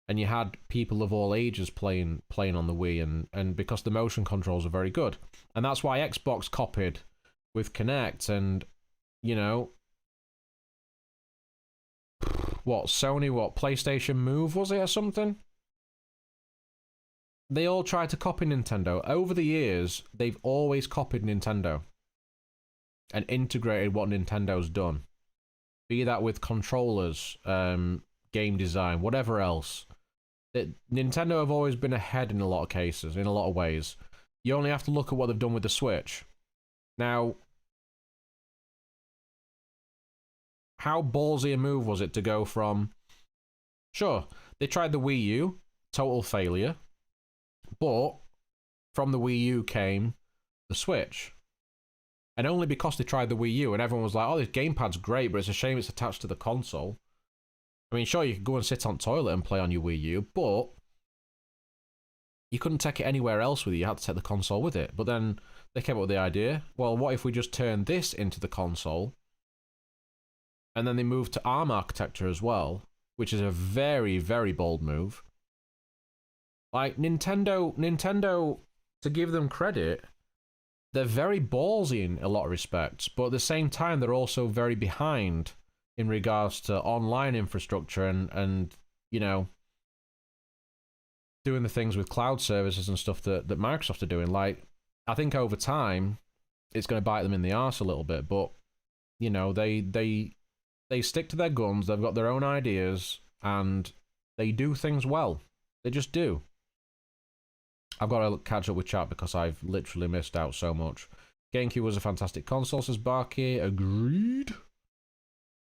And you had people of all ages playing on the Wii, and because the motion controls are very good. And that's why Xbox copied with Kinect, and, you know, PlayStation Move, was it, or something? They all tried to copy Nintendo. Over the years, they've always copied Nintendo and integrated what Nintendo's done. Be that with controllers, game design, whatever else. Nintendo have always been ahead in a lot of cases, in a lot of ways. You only have to look at what they've done with the Switch. Now, how ballsy a move was it to go from... Sure, they tried the Wii U, total failure. But from the Wii U came the Switch. And only because they tried the Wii U, and everyone was like, oh, this gamepad's great, but it's a shame it's attached to the console. I mean, sure, you could go and sit on toilet and play on your Wii U, but you couldn't take it anywhere else with you. You had to take the console with it. But then they came up with the idea, well, what if we just turn this into the console? And then they moved to ARM architecture as well, which is a very, very bold move. Like, Nintendo, to give them credit, they're very ballsy in a lot of respects, but at the same time, they're also very behind in regards to online infrastructure and you know, doing the things with cloud services and stuff that Microsoft are doing. Like, I think over time, it's going to bite them in the arse a little bit, but, you know, they stick to their guns, they've got their own ideas, and they do things well. They just do. I've got to catch up with chat because I've literally missed out so much. GameCube was a fantastic console, says Barky. Agreed.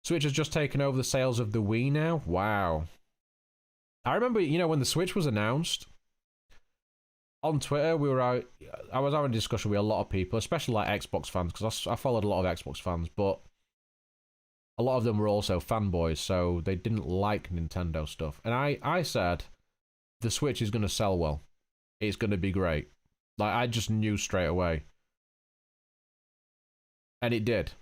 Switch has just taken over the sales of the Wii now. Wow. I remember, you know, when the Switch was announced, on Twitter, I was having a discussion with a lot of people, especially like Xbox fans, because I followed a lot of Xbox fans, but a lot of them were also fanboys, so they didn't like Nintendo stuff. And I said, the Switch is going to sell well. It's going to be great. Like, I just knew straight away. And it did.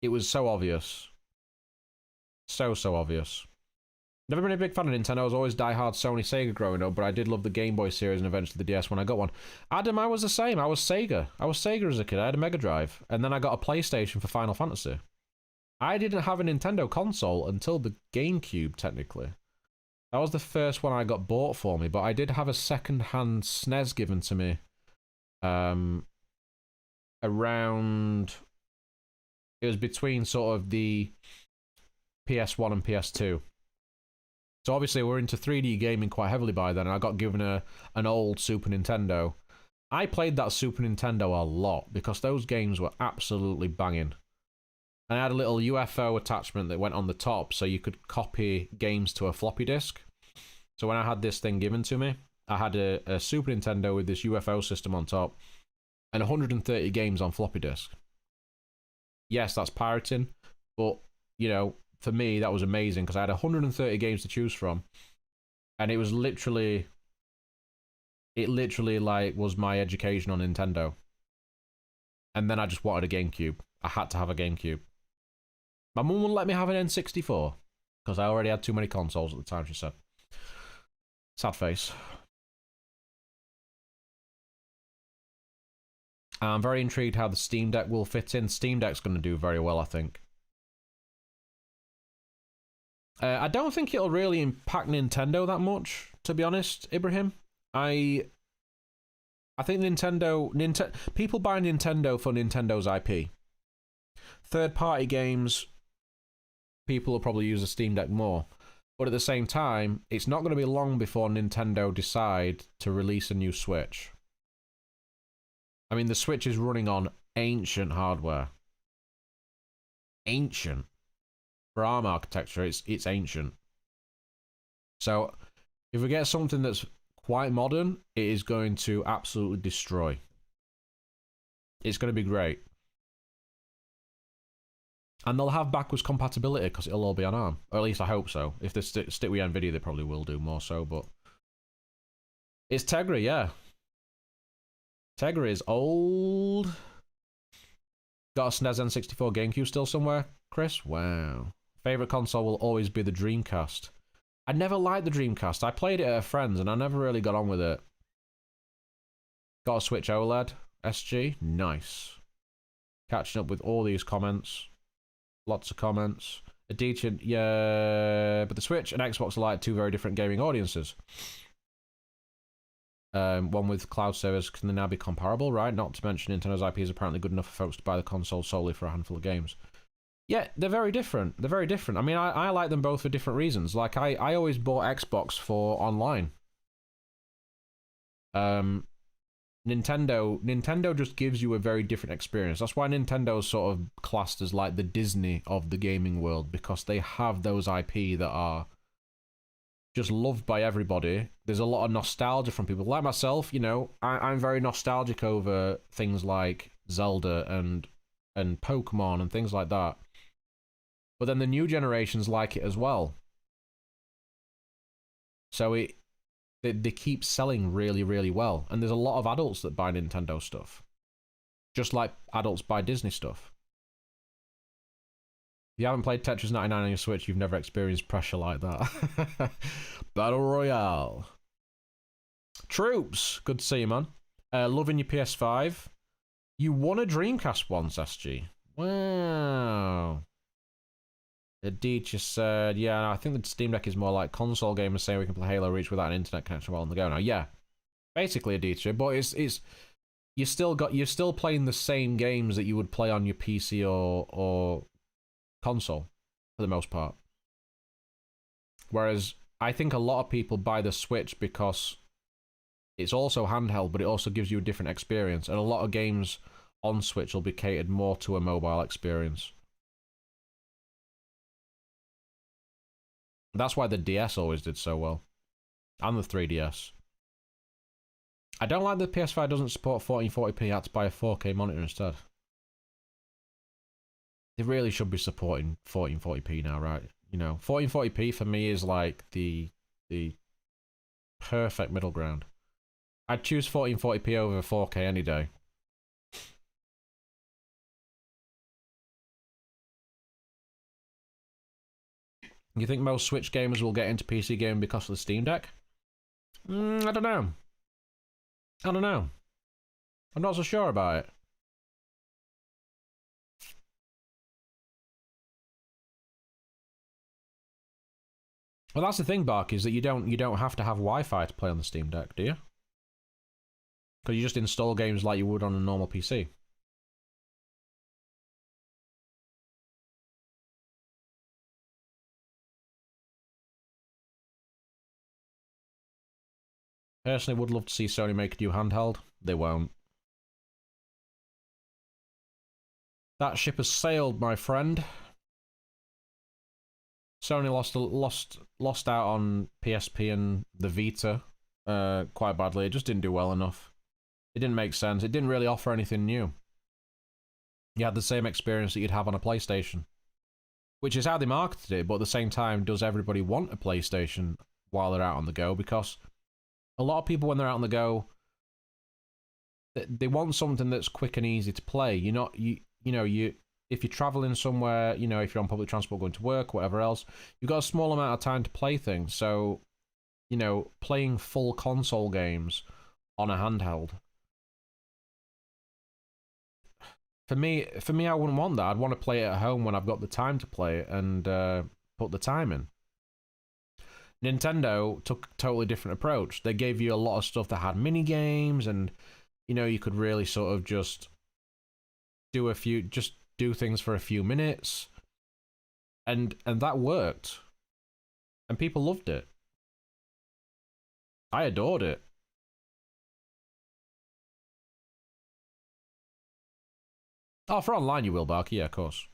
It was so obvious. So obvious. Never been a big fan of Nintendo. I was always diehard Sony Sega growing up, but I did love the Game Boy series and eventually the DS when I got one. Adam, I was the same. I was Sega. I was Sega as a kid. I had a Mega Drive. And then I got a PlayStation for Final Fantasy. I didn't have a Nintendo console until the GameCube, technically. That was the first one I got bought for me, but I did have a second-hand SNES given to me around... It was between sort of the PS1 and PS2. So obviously we're into 3D gaming quite heavily by then, and I got given an old Super Nintendo. I played that Super Nintendo a lot, because those games were absolutely banging. And I had a little UFO attachment that went on the top, so you could copy games to a floppy disk. So when I had this thing given to me, I had a Super Nintendo with this UFO system on top, and 130 games on floppy disk. Yes, that's pirating, but, you know, for me, that was amazing, because I had 130 games to choose from, and it was literally... It literally, like, was my education on Nintendo. And then I just wanted a GameCube. I had to have a GameCube. My mum wouldn't let me have an N64 because I already had too many consoles at the time, she said. Sad face. I'm very intrigued how the Steam Deck will fit in. Steam Deck's going to do very well, I think. I don't think it'll really impact Nintendo that much, to be honest, Ibrahim. I think people buy Nintendo for Nintendo's IP. Third-party games, people will probably use the Steam Deck more. But at the same time, it's not going to be long before Nintendo decide to release a new Switch. I mean, the Switch is running on ancient hardware. Ancient. For ARM architecture, it's ancient. So, if we get something that's quite modern, it is going to absolutely destroy. It's going to be great. And they'll have backwards compatibility because it'll all be on ARM. Or at least I hope so. If they stick with NVIDIA, they probably will do more so, but... It's Tegra, yeah. Tegra is old. Got a SNES N64 GameCube still somewhere, Chris? Wow. Favorite console will always be the Dreamcast. I never liked the Dreamcast. I played it at a friend's and I never really got on with it. Got a Switch OLED. SG. Nice. Catching up with all these comments. Lots of comments. Adichin, yeah, but the Switch and Xbox are like two very different gaming audiences. One with cloud service, can they now be comparable, right? Not to mention Nintendo's IP is apparently good enough for folks to buy the console solely for a handful of games. Yeah, they're very different. They're very different. I mean, I like them both for different reasons. Like, I always bought Xbox for online. Nintendo just gives you a very different experience. That's why Nintendo's sort of classed as like the Disney of the gaming world, because they have those IP that are just loved by everybody. There's a lot of nostalgia from people. Like myself, you know, I'm very nostalgic over things like Zelda and Pokemon and things like that. But then the new generations like it as well. So they keep selling really, really well. And there's a lot of adults that buy Nintendo stuff. Just like adults buy Disney stuff. If you haven't played Tetris 99 on your Switch, you've never experienced pressure like that. Battle Royale. Troops. Good to see you, man. Loving your PS5. You won a Dreamcast once, SG. Wow. Deed just said, yeah, I think the Steam Deck is more like console gamers saying we can play Halo Reach without an internet connection while on the go now. Yeah, basically Aditya, but it's you're still playing the same games that you would play on your PC or console for the most part. Whereas I think a lot of people buy the Switch because it's also handheld, but it also gives you a different experience, and a lot of games on Switch will be catered more to a mobile experience. That's why the DS always did so well. And the 3DS. I don't like that PS5 doesn't support 1440p. I had to buy a 4K monitor instead. They really should be supporting 1440p now, right? You know, 1440p for me is like the perfect middle ground. I'd choose 1440p over 4K any day. You think most Switch gamers will get into PC gaming because of the Steam Deck? I don't know. I don't know. I'm not so sure about it. Well, that's the thing, Bark, is that you don't have to have Wi-Fi to play on the Steam Deck, do you? Because you just install games like you would on a normal PC. Personally, would love to see Sony make a new handheld. They won't. That ship has sailed, my friend. Sony lost out on PSP and the Vita quite badly. It just didn't do well enough. It didn't make sense. It didn't really offer anything new. You had the same experience that you'd have on a PlayStation, which is how they marketed it. But at the same time, does everybody want a PlayStation while they're out on the go? Because a lot of people, when they're out on the go, they want something that's quick and easy to play. You're not if you're traveling somewhere, if you're on public transport going to work, whatever else, you've got a small amount of time to play things. So, playing full console games on a handheld. For me, I wouldn't want that. I'd want to play it at home when I've got the time to play it and put the time in. Nintendo took a totally different approach. They gave you a lot of stuff that had mini games, and you could really sort of just do things for a few minutes, and that worked, and people loved it. I adored it. Oh, for online you will, Barky, yeah, of course.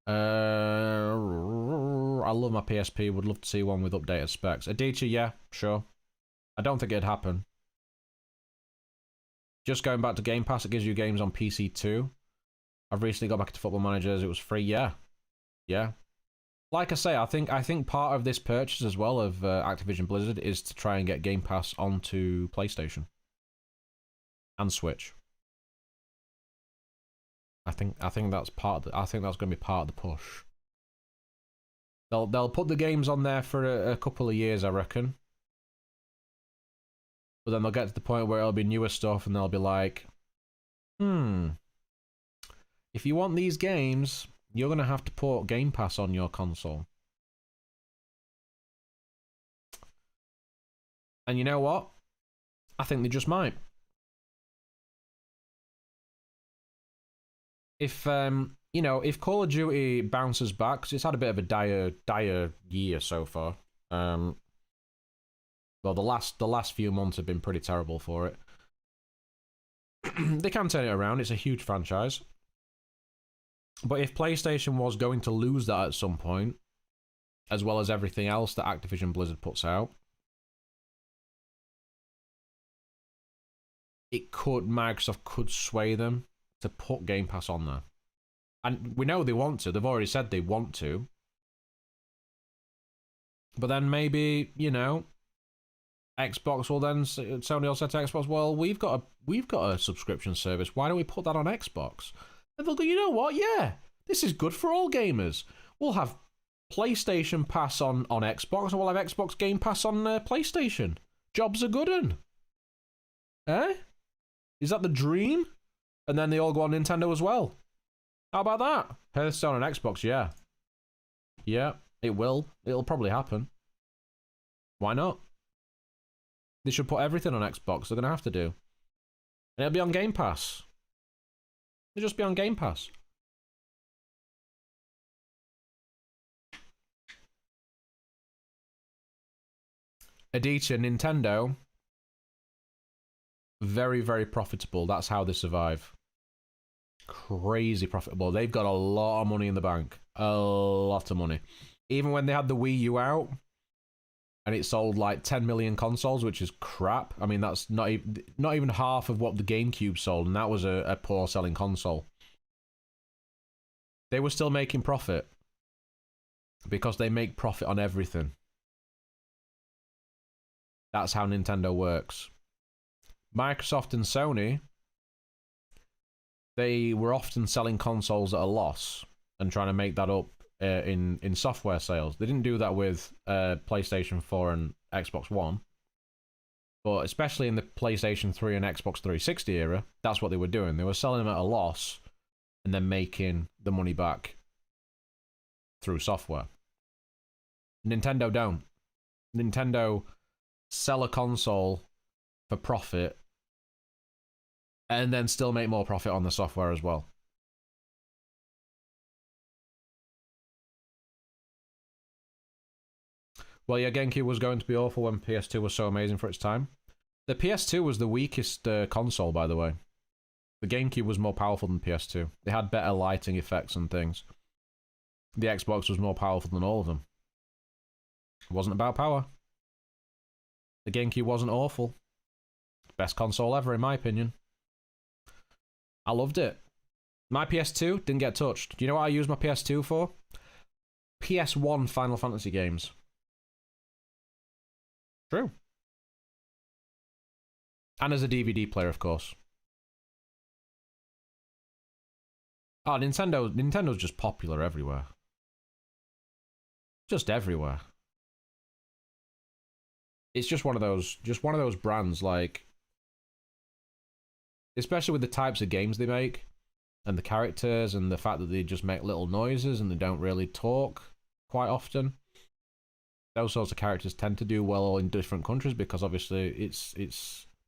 I love my PSP, would love to see one with updated specs. Adichie, yeah, sure. I don't think it'd happen. Just going back to Game Pass, it gives you games on PC too. I've recently got back into Football Managers, it was free, yeah. Yeah. Like I say, I think part of this purchase as well of Activision Blizzard is to try and get Game Pass onto PlayStation. And Switch. I think that's part of I think that's going to be part of the push. They'll put the games on there for a couple of years, I reckon. But then they'll get to the point where it'll be newer stuff and they'll be like, if you want these games, you're going to have to put Game Pass on your console. And you know what? I think they just might. If if Call of Duty bounces back, because it's had a bit of a dire year so far. Well, the last few months have been pretty terrible for it. They can turn it around. It's a huge franchise. But if PlayStation was going to lose that at some point, as well as everything else that Activision Blizzard puts out, Microsoft could sway them to put Game Pass on there. And we know they want to. They've already said they want to. But then maybe, Xbox will then, Sony will say to Xbox, well, we've got a subscription service. Why don't we put that on Xbox? And they'll go, you know what? Yeah, this is good for all gamers. We'll have PlayStation Pass on Xbox, and we'll have Xbox Game Pass on PlayStation. Jobs are good un. Eh? Is that the dream? And then they all go on Nintendo as well. How about that? Hearthstone on Xbox, yeah. Yeah, it will. It'll probably happen. Why not? They should put everything on Xbox. They're going to have to do. And it'll be on Game Pass. It'll just be on Game Pass. Adichie, Nintendo, very, very profitable. That's how they survive. Crazy profitable. They've got a lot of money in the bank. A lot of money. Even when they had the Wii U out, and it sold like 10 million consoles, which is crap. I mean, that's not even half of what the GameCube sold, and that was a poor selling console. They were still making profit. Because they make profit on everything. That's how Nintendo works. Microsoft and Sony, they were often selling consoles at a loss and trying to make that up in software sales. They didn't do that with PlayStation 4 and Xbox One. But especially in the PlayStation 3 and Xbox 360 era, that's what they were doing. They were selling them at a loss and then making the money back through software. Nintendo don't. Nintendo sell a console for profit and then still make more profit on the software as well. Well, yeah, GameCube was going to be awful when PS2 was so amazing for its time. The PS2 was the weakest console, by the way. The GameCube was more powerful than PS2. They had better lighting effects and things. The Xbox was more powerful than all of them. It wasn't about power. The GameCube wasn't awful. Best console ever, in my opinion. I loved it. My PS2 didn't get touched. Do you know what I used my PS2 for? PS1 Final Fantasy games. True. And as a DVD player, of course. Oh, Nintendo's just popular everywhere. Just everywhere. It's just one of those brands, like, especially with the types of games they make and the characters and the fact that they just make little noises and they don't really talk quite often. Those sorts of characters tend to do well in different countries because obviously it's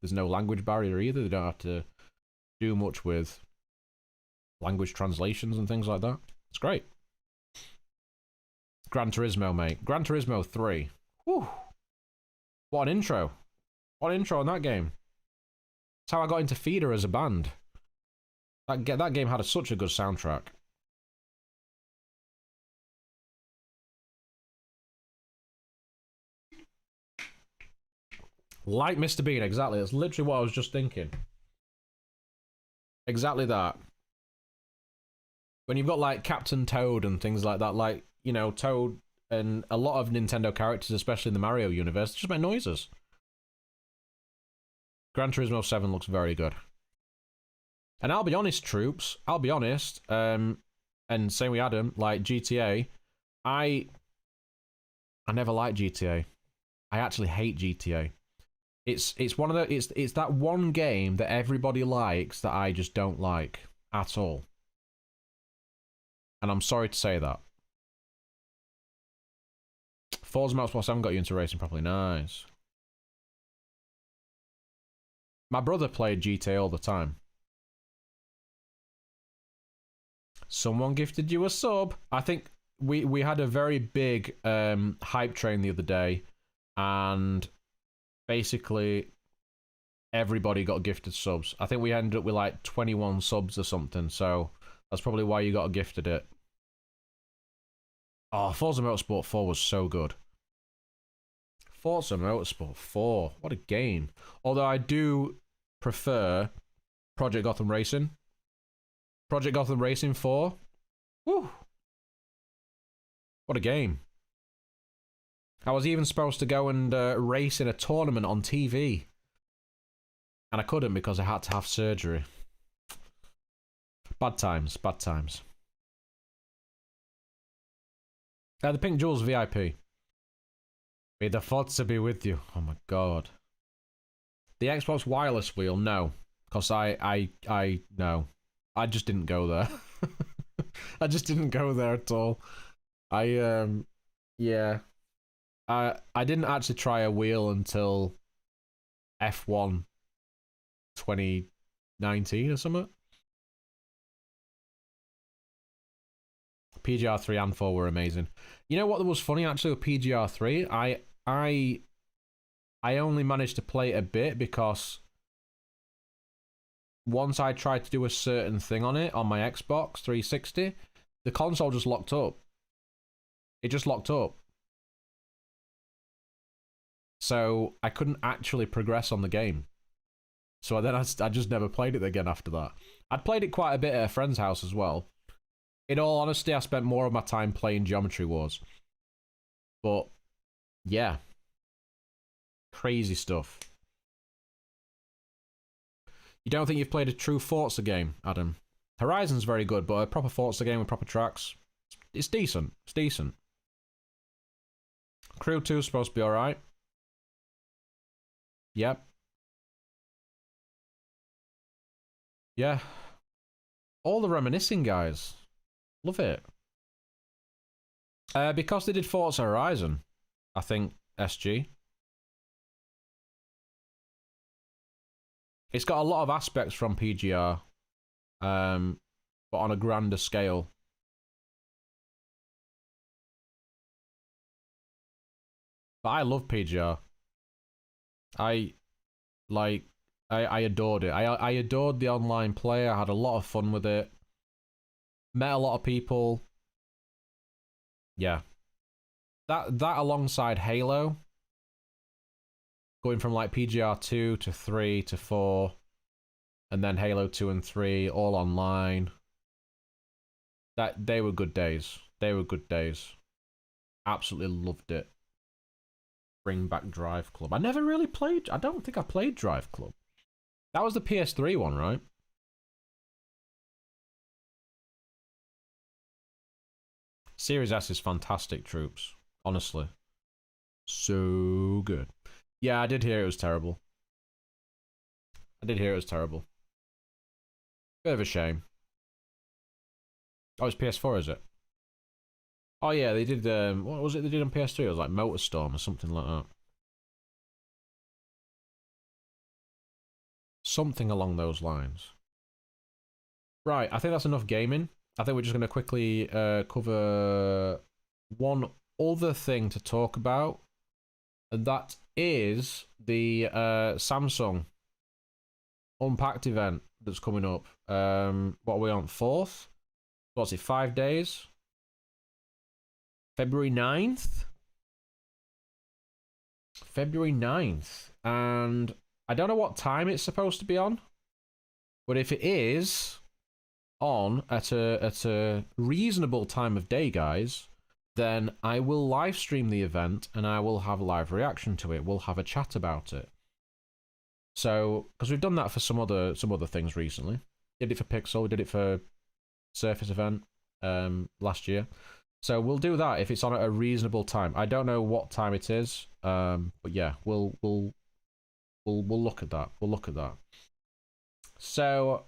there's no language barrier either. They don't have to do much with language translations and things like that. It's great. Gran Turismo, mate. Gran Turismo 3. Whew. What an intro. What an intro on that game. That's how I got into Feeder as a band. That game had such a good soundtrack. Like Mr. Bean, exactly. That's literally what I was just thinking. Exactly that. When you've got like Captain Toad and things like that, like, you know, Toad and a lot of Nintendo characters, especially in the Mario universe, just make noises. Gran Turismo 7 looks very good. And I'll be honest, troops, I'll be honest, and same with Adam, like GTA, I never liked GTA. I actually hate GTA. It's one of the it's that one game that everybody likes that I just don't like at all. And I'm sorry to say that. Forza Motorsport 7 got you into racing properly. Nice. My brother played GTA all the time. Someone gifted you a sub. I think we had a very big hype train the other day, and basically everybody got gifted subs. I think we ended up with like 21 subs or something, so that's probably why you got gifted it. Oh, Forza Motorsport 4 was so good. Forza Motorsport 4, what a game. Although I do prefer Project Gotham Racing. Project Gotham Racing 4. Woo! What a game. I was even supposed to go and race in a tournament on TV. And I couldn't because I had to have surgery. Bad times, bad times. The Pink Jewels VIP. May the Forza be with you. Oh my god. The Xbox wireless wheel, no. Because no. I just didn't go there. I just didn't go there at all. Yeah. I didn't actually try a wheel until F1 2019 or something. PGR 3 and 4 were amazing. You know what was funny actually with PGR 3? I only managed to play it a bit because once I tried to do a certain thing on it on my Xbox 360, the console just locked up. It just locked up. So I couldn't actually progress on the game. So then I just never played it again after that. I'd played it quite a bit at a friend's house as well. In all honesty, I spent more of my time playing Geometry Wars. But, yeah. Crazy stuff. You don't think you've played a true Forza game, Adam? Horizon's very good, but a proper Forza game with proper tracks, it's decent. It's decent. Crew 2 is supposed to be alright. Yep. Yeah. All the reminiscing guys. Love it. Because they did Forza Horizon, I think, SG. It's got a lot of aspects from PGR, but on a grander scale. But I love PGR. I adored it. I adored the online play. I had a lot of fun with it. Met a lot of people. Yeah. That alongside Halo, going from like PGR 2 to 3 to 4, and then Halo 2 and 3 all online. They were good days. They were good days. Absolutely loved it. Bring back Drive Club. I never really played. I don't think I played Drive Club. That was the PS3 one, right? Series S is fantastic, troops. Honestly. So good. Yeah, I did hear it was terrible. I did hear it was terrible. Bit of a shame. Oh, it's PS4, is it? Oh yeah, they did, what was it they did on PS3? It was like Motorstorm or something like that. Something along those lines. Right, I think that's enough gaming. I think we're just going to quickly cover one other thing to talk about. And that is the Samsung Unpacked event that's coming up. What are we on? 4th? What's it, 5 days? February 9th? February 9th. And I don't know what time it's supposed to be on. But if it is on at a reasonable time of day, guys, then I will live stream the event and I will have a live reaction to it. We'll have a chat about it. So, because we've done that for some other things recently. Did it for Pixel, did it for Surface event last year. So we'll do that if it's on at a reasonable time. I don't know what time it is, but yeah, we'll look at that. We'll look at that. So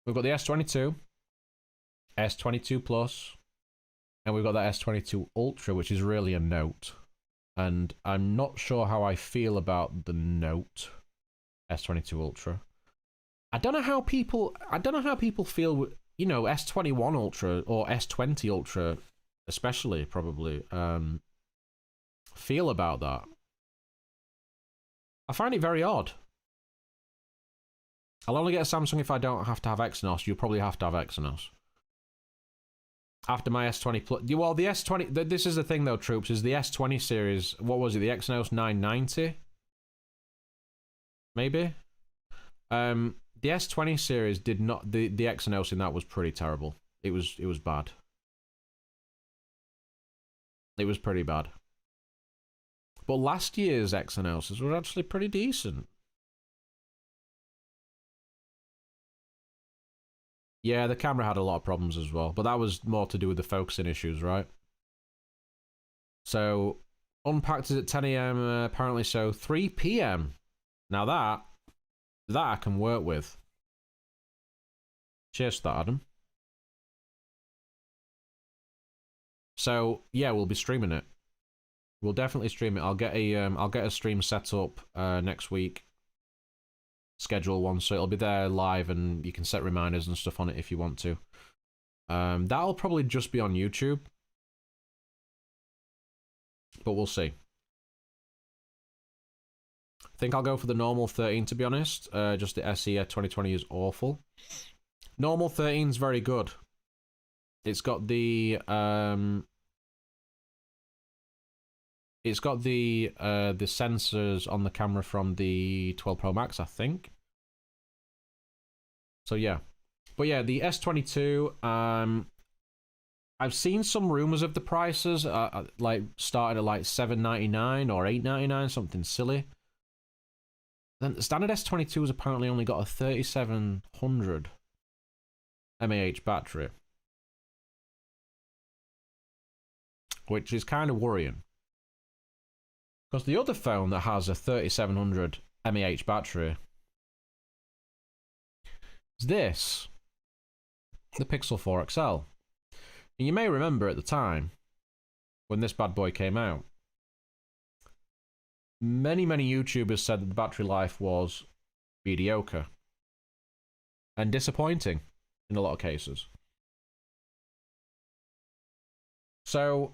we've got the S22, S22 Plus, and we've got that S22 Ultra, which is really a Note. And I'm not sure how I feel about the Note S22 Ultra. I don't know how people feel, you know, S21 Ultra or S20 Ultra, especially probably, feel about that. I find it very odd. I'll only get a Samsung if I don't have to have Exynos. You'll probably have to have Exynos. After my S20 Plus, well, the S20. This is the thing, though, troops. Is the S20 series? What was it? The Exynos 990, maybe. The S20 series did not. The Exynos in that was pretty terrible. It was bad. It was pretty bad. But last year's Exynos were actually pretty decent. Yeah, the camera had a lot of problems as well, but that was more to do with the focusing issues, right? So, Unpacked is at 10 AM, apparently, so 3 PM. Now that I can work with. Cheers to that, Adam. So, yeah, we'll be streaming it. We'll definitely stream it. I'll get a stream set up next week. Schedule one, so it'll be there live and you can set reminders and stuff on it if you want to. That'll probably just be on YouTube, but we'll see. I think I'll go for the normal 13, to be honest. Just the SE 2020 is awful. Normal 13 is very good. It's got the sensors on the camera from the 12 Pro Max, I think. So yeah, but yeah, the S22. I've seen some rumors of the prices, like starting at like $799 or $899, something silly. Then the standard S22 has apparently only got a 3700 mAh battery, which is kind of worrying. Because the other phone that has a 3700 mAh battery is this, the Pixel 4 XL. And you may remember at the time, when this bad boy came out, many YouTubers said that the battery life was mediocre and disappointing in a lot of cases. So,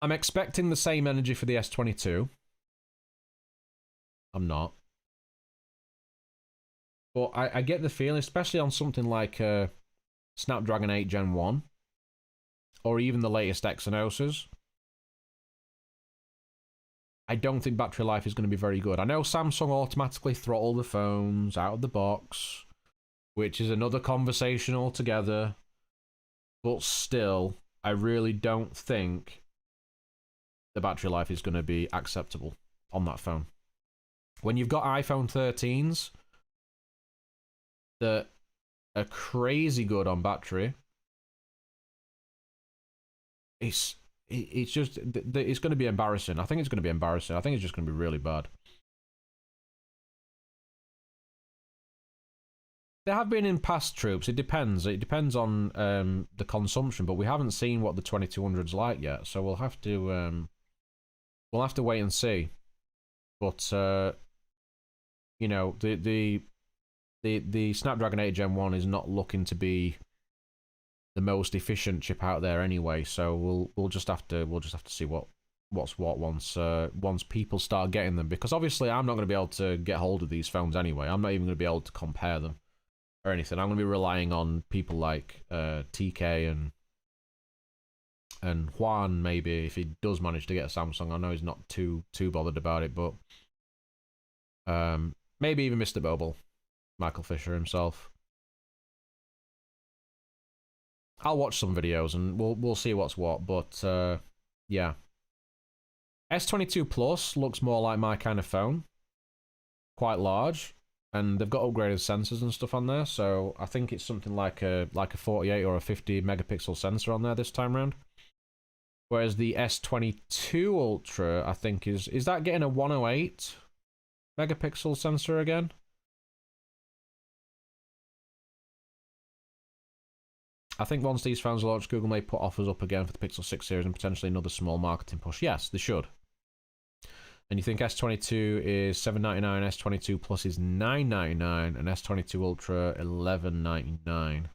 I'm expecting the same energy for the S22. I'm not. But I get the feeling, especially on something like Snapdragon 8 Gen 1, or even the latest Exynos, I don't think battery life is going to be very good. I know Samsung automatically throttle the phones out of the box, which is another conversation altogether, but still, I really don't think the battery life is going to be acceptable on that phone. When you've got iPhone 13s that are crazy good on battery. It's just it's going to be embarrassing. I think it's going to be embarrassing. I think it's just going to be really bad. There have been in past troops. It depends. It depends on the consumption, but we haven't seen what the 2200's like yet. So we'll have to wait and see. But you know, the Snapdragon 8 Gen 1 is not looking to be the most efficient chip out there anyway. So we'll just have to see what's what once people start getting them, because obviously I'm not going to be able to get hold of these phones anyway. I'm not even going to be able to compare them or anything. I'm going to be relying on people like TK and Juan, maybe, if he does manage to get a Samsung. I know he's not too bothered about it, but maybe even Mr. Mobile, Michael Fisher himself. I'll watch some videos and we'll see what's what, but yeah. S22 Plus looks more like my kind of phone. Quite large, and they've got upgraded sensors and stuff on there, so I think it's something like a 48 or a 50 megapixel sensor on there this time around. Whereas the S22 Ultra, I think is that getting a 108 megapixel sensor again? I think once these phones launch, Google may put offers up again for the Pixel 6 series and potentially another small marketing push. Yes, they should. And you think S22 is $799, S22 Plus is $999, and S22 Ultra $1199.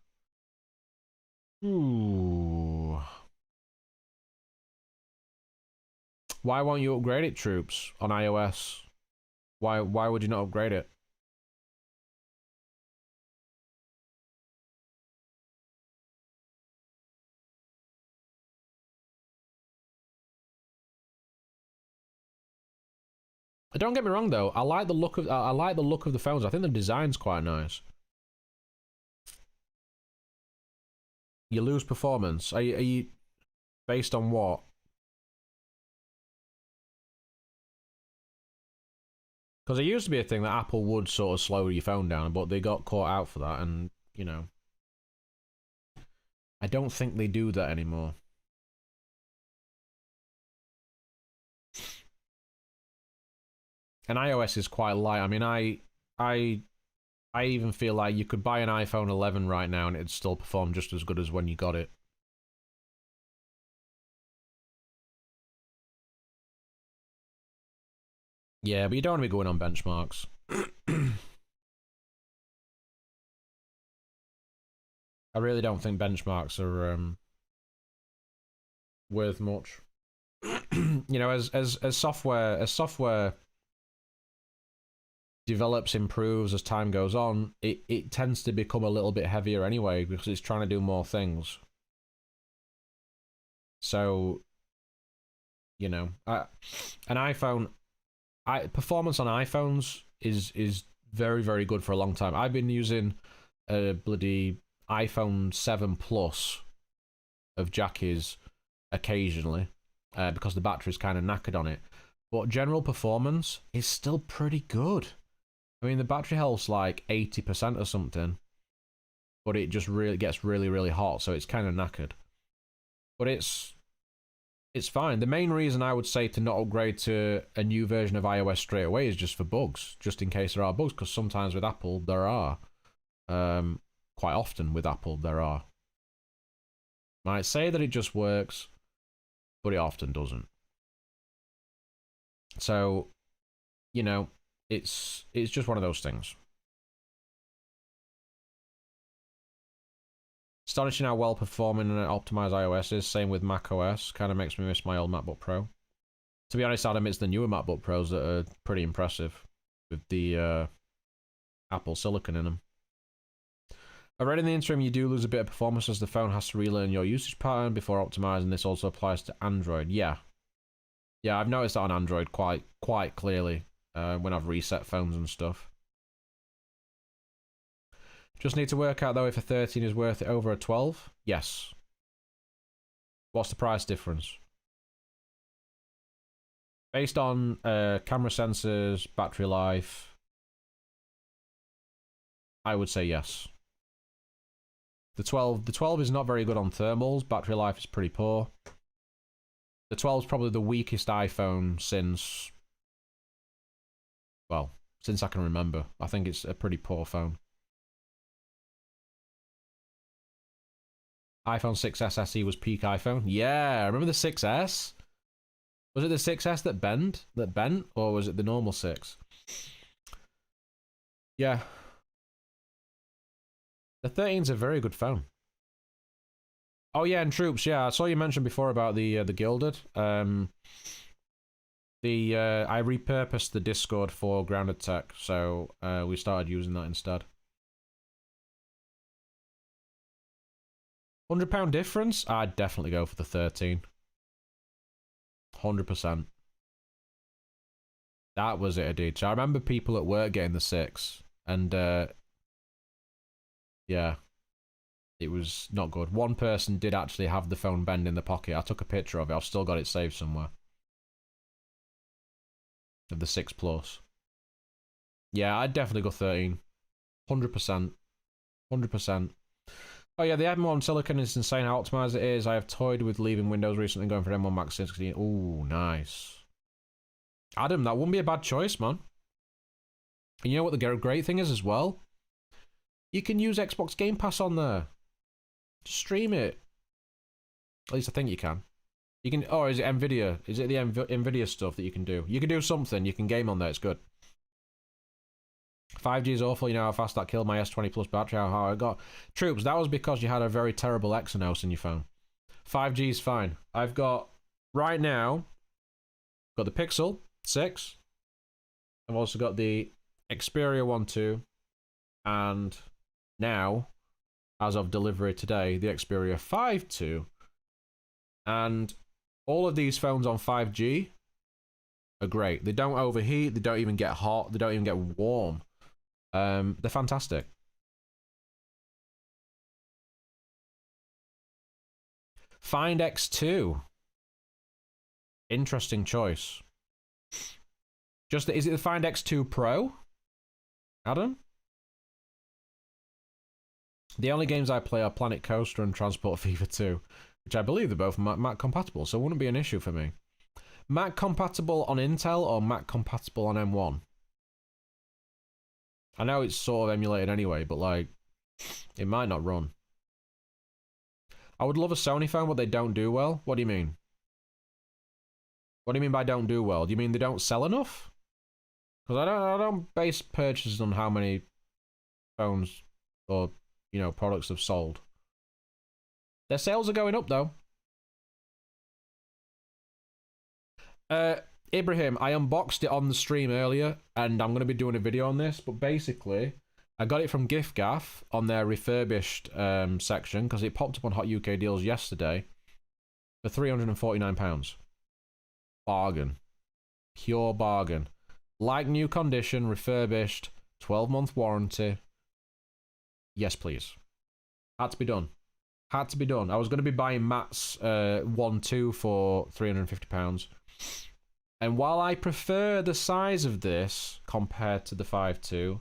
Ooh. Why won't you upgrade it, troops, on iOS? Why would you not upgrade it? Don't get me wrong though. I like the look of the phones. I think the design's quite nice. You lose performance. Are you based on what? Because it used to be a thing that Apple would sort of slow your phone down, but they got caught out for that, and you know, I don't think they do that anymore. And iOS is quite light. I mean, I even feel like you could buy an iPhone 11 right now and it'd still perform just as good as when you got it. Yeah, but you don't want to be going on benchmarks. I really don't think benchmarks are worth much. You know, as software develops, improves as time goes on, it tends to become a little bit heavier anyway because it's trying to do more things. So, you know, an iPhone, performance on iPhones is very, very good for a long time. I've been using a bloody iPhone 7 Plus of Jackie's occasionally because the battery's kind of knackered on it. But general performance is still pretty good. I mean, the battery health's like 80% or something, but it just really gets really, really hot, so it's kind of knackered. But it's fine. The main reason I would say to not upgrade to a new version of iOS straight away is just for bugs, just in case there are bugs, because sometimes with Apple there are. Quite often with Apple there are. Might say that it just works, but it often doesn't. So, you know, it's just one of those things. Astonishing how well performing and optimized iOS is. Same with macOS. Kind of makes me miss my old MacBook Pro. To be honest, Adam, it's the newer MacBook Pros that are pretty impressive with the Apple Silicon in them. I read in the interim you do lose a bit of performance as the phone has to relearn your usage pattern before optimizing. This also applies to Android. Yeah, I've noticed that on Android quite clearly when I've reset phones and stuff. Just need to work out though if a 13 is worth it over a 12. Yes. What's the price difference? Based on camera sensors, battery life, I would say yes. The 12 is not very good on thermals. Battery life is pretty poor. The 12 is probably the weakest iPhone since, well, since I can remember. I think it's a pretty poor phone. iPhone 6s SE was peak iPhone. Yeah, remember the 6s? Was it the 6s that bent? Or was it the normal 6? Yeah. The 13's a very good phone. Oh yeah, and Troops, yeah, I saw you mention before about the Gilded. I repurposed the Discord for Grounded Tech, so we started using that instead. £100 difference? I'd definitely go for the 13. 100%. That was it, dude. So I remember people at work getting the 6, and yeah, it was not good. One person did actually have the phone bend in the pocket. I took a picture of it. I've still got it saved somewhere. Of the 6 Plus. Yeah, I'd definitely go 13. 100%. 100%. Oh yeah, the M1 Silicon is insane how optimized it is. I have toyed with leaving Windows recently, going for M1 Max 16. Ooh, nice. Adam, that wouldn't be a bad choice, man. And you know what the great thing is as well? You can use Xbox Game Pass on there. Just stream it. At least I think you can. You can. Or is it Nvidia? Is it the Nvidia stuff that you can do? You can do something. You can game on there. It's good. 5G is awful. You know how fast that killed my S20 Plus battery. How I got Troops. That was because you had a very terrible Exynos in your phone. 5G is fine. I've got right now. Got the Pixel 6. I've also got the Xperia 1 2, and now, as of delivery today, the Xperia 5 2. And all of these phones on 5G are great. They don't overheat. They don't even get hot. They don't even get warm. They're fantastic. Find X2. Interesting choice. Is it the Find X2 Pro? Adam? The only games I play are Planet Coaster and Transport Fever 2, which I believe they're both Mac compatible, so it wouldn't be an issue for me. Mac compatible on Intel or Mac compatible on M1? I know it's sort of emulated anyway, but like, it might not run. I would love a Sony phone, but they don't do well. What do you mean? What do you mean by don't do well? Do you mean they don't sell enough? Because I don't base purchases on how many phones or, you know, products have sold. Their sales are going up though. Ibrahim, I unboxed it on the stream earlier, and I'm going to be doing a video on this, but basically, I got it from giffgaff on their refurbished section, because it popped up on Hot UK Deals yesterday, for £349. Bargain. Pure bargain. Like new condition, refurbished, 12-month warranty. Yes, please. Had to be done. Had to be done. I was going to be buying Matt's 1-2 for £350. And while I prefer the size of this compared to the 5.2,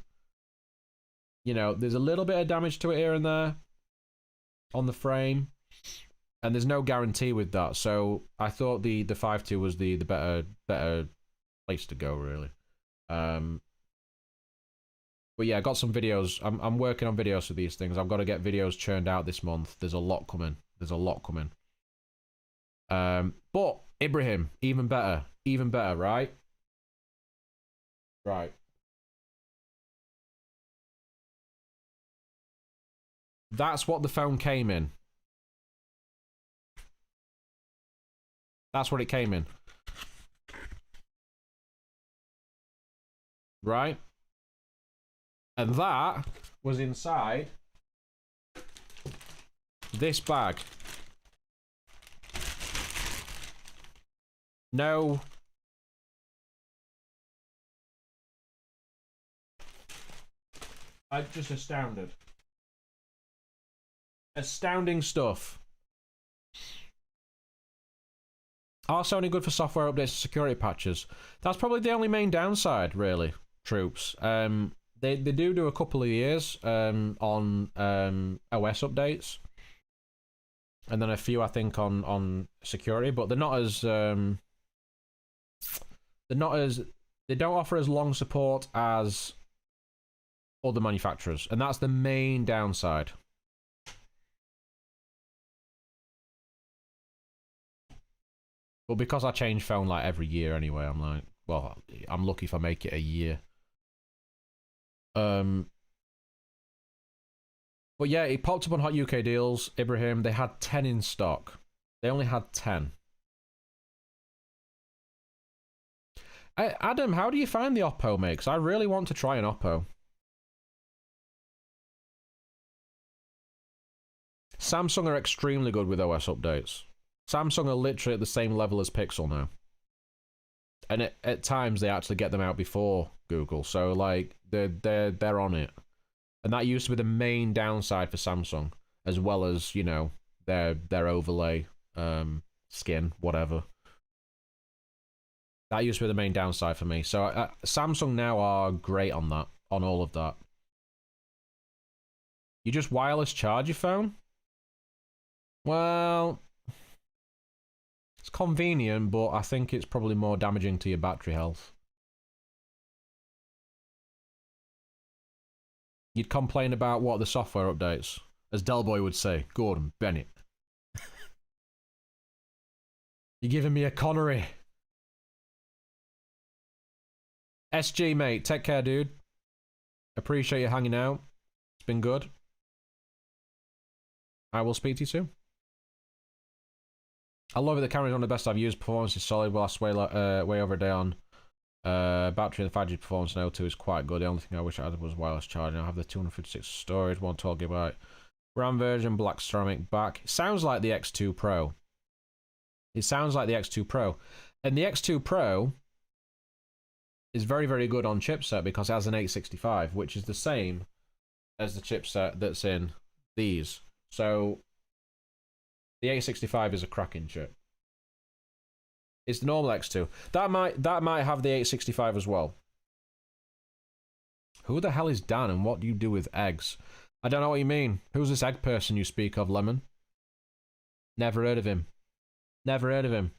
you know, there's a little bit of damage to it here and there on the frame, and there's no guarantee with that. So I thought the 5.2 was the better place to go, really. But yeah, I got some videos. I'm working on videos for these things. I've got to get videos churned out this month. There's a lot coming. There's a lot coming. But Ibrahim, even better, right? Right. That's what the phone came in. That's what it came in. Right? And that was inside this bag. No. I'm just astounded. Astounding stuff. Are Sony good for software updates and security patches? That's probably the only main downside, really, Troops. They do a couple of years on OS updates, and then a few I think on security, but they're not as they don't offer as long support as other manufacturers, and that's the main downside. But because I change phone like every year anyway, I'm like, well, I'm lucky if I make it a year. But yeah, it popped up on Hot UK Deals, Ibrahim. They had 10 in stock. They only had 10. Adam, how do you find the Oppo, mate? Because I really want to try an Oppo. Samsung are extremely good with OS updates. Samsung are literally at the same level as Pixel now. And at times they actually get them out before Google. So like they're on it. And that used to be the main downside for Samsung, as well as, you know, their overlay skin, whatever. That used to be the main downside for me. So Samsung now are great on that, on all of that. You just wireless charge your phone? Well, it's convenient, but I think it's probably more damaging to your battery health. You'd complain about what, the software updates? As Delboy would say, Gordon Bennett. You're giving me a Connery. SG, mate, take care, dude. Appreciate you hanging out. It's been good. I will speak to you soon. I love it. The camera's one of the best I've used. Performance is solid. Will last way over a day on. Battery and the 5G performance in O2 is quite good. The only thing I wish I had was wireless charging. I have the 256 storage, 112GB RAM version, black ceramic back. It sounds like the X2 Pro. It sounds like the X2 Pro. And the X2 Pro is very, very good on chipset because it has an 865, which is the same as the chipset that's in these. So the 865 is a cracking chip. It's the normal X2. That might have the 865 as well. Who the hell is Dan and what do you do with eggs? I don't know what you mean. Who's this egg person you speak of, Lemon? Never heard of him. Never heard of him.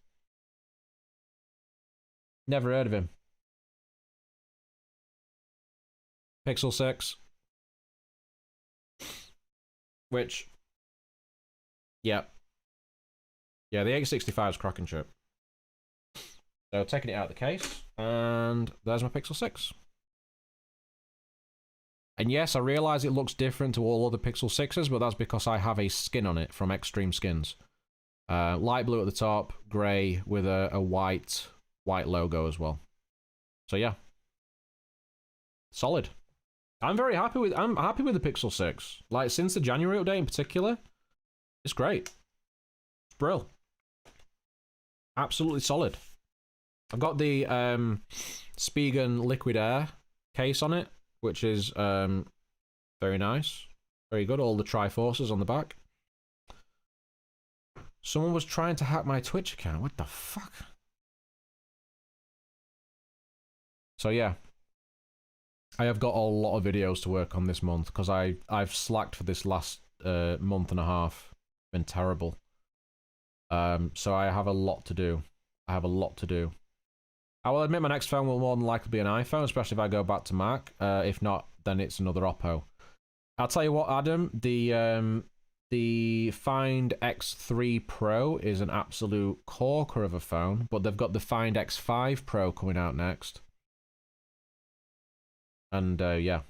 Never heard of him. Pixel 6. Which, yeah. Yeah, the 865 is cracking chip. So taking it out of the case, and there's my Pixel 6. And yes, I realise it looks different to all other Pixel 6s, but that's because I have a skin on it from Extreme Skins. Light blue at the top, grey with a white logo as well. So yeah. Solid. I'm happy with the Pixel 6. Like, since the January update in particular, it's great. It's brill. Absolutely solid. I've got the Spigen Liquid Air case on it, which is very nice. Very good. All the Triforces on the back. Someone was trying to hack my Twitch account. What the fuck? So yeah. I have got a lot of videos to work on this month because I've slacked for this last month and a half. Been terrible. So I have a lot to do. I will admit my next phone will more than likely be an iPhone, especially if I go back to Mac. If not, then it's another Oppo. I'll tell you what, Adam, the Find X3 Pro is an absolute corker of a phone, but they've got the Find X5 Pro coming out next. And yeah.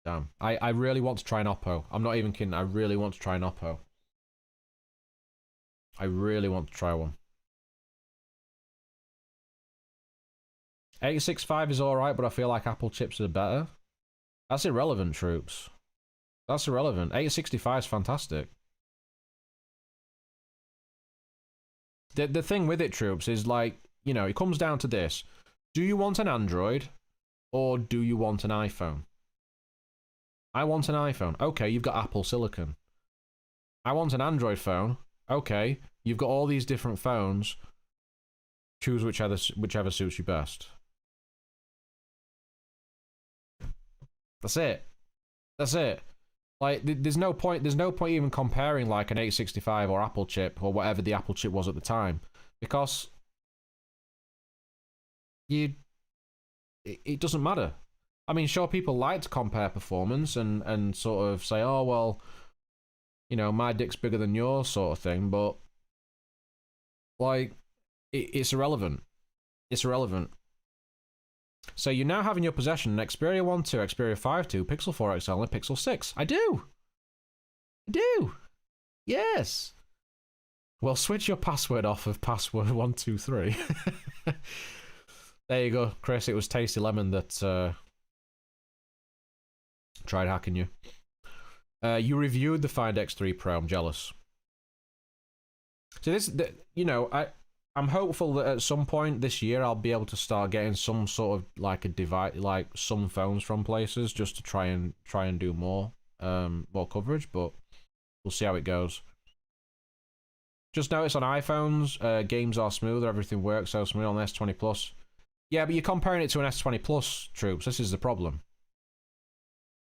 Damn. I really want to try an Oppo. I'm not even kidding. I really want to try an Oppo. I really want to try one. 865 is alright, but I feel like Apple chips are better. That's irrelevant, troops. That's irrelevant. 865 is fantastic. The thing with it, troops, is like, you know, it comes down to this. Do you want an Android or do you want an iPhone? I want an iPhone. Okay, you've got Apple Silicon. I want an Android phone. Okay, you've got all these different phones. Choose whichever suits you best. That's it. That's it. Like, there's no point. There's no point even comparing like an 865 or Apple chip or whatever the Apple chip was at the time, because you, it doesn't matter. I mean, sure, people like to compare performance and sort of say, oh well, you know, my dick's bigger than yours, sort of thing. But like, it's irrelevant. It's irrelevant. So you now have in your possession an Xperia 1 2, Xperia 5 2, Pixel 4 XL, and a Pixel 6. I do! I do! Yes! Well, switch your password off of password 123. There you go, Chris. It was Tasty Lemon that tried hacking you. You reviewed the Find X3 Pro. I'm jealous. So you know, I'm hopeful that at some point this year I'll be able to start getting some sort of like a device, like some phones from places, just to try and do more coverage. But we'll see how it goes. Just notice on iPhones, games are smoother, everything works so smooth on the S20 Plus. Yeah, but you're comparing it to an S20 Plus, Troops. This is the problem.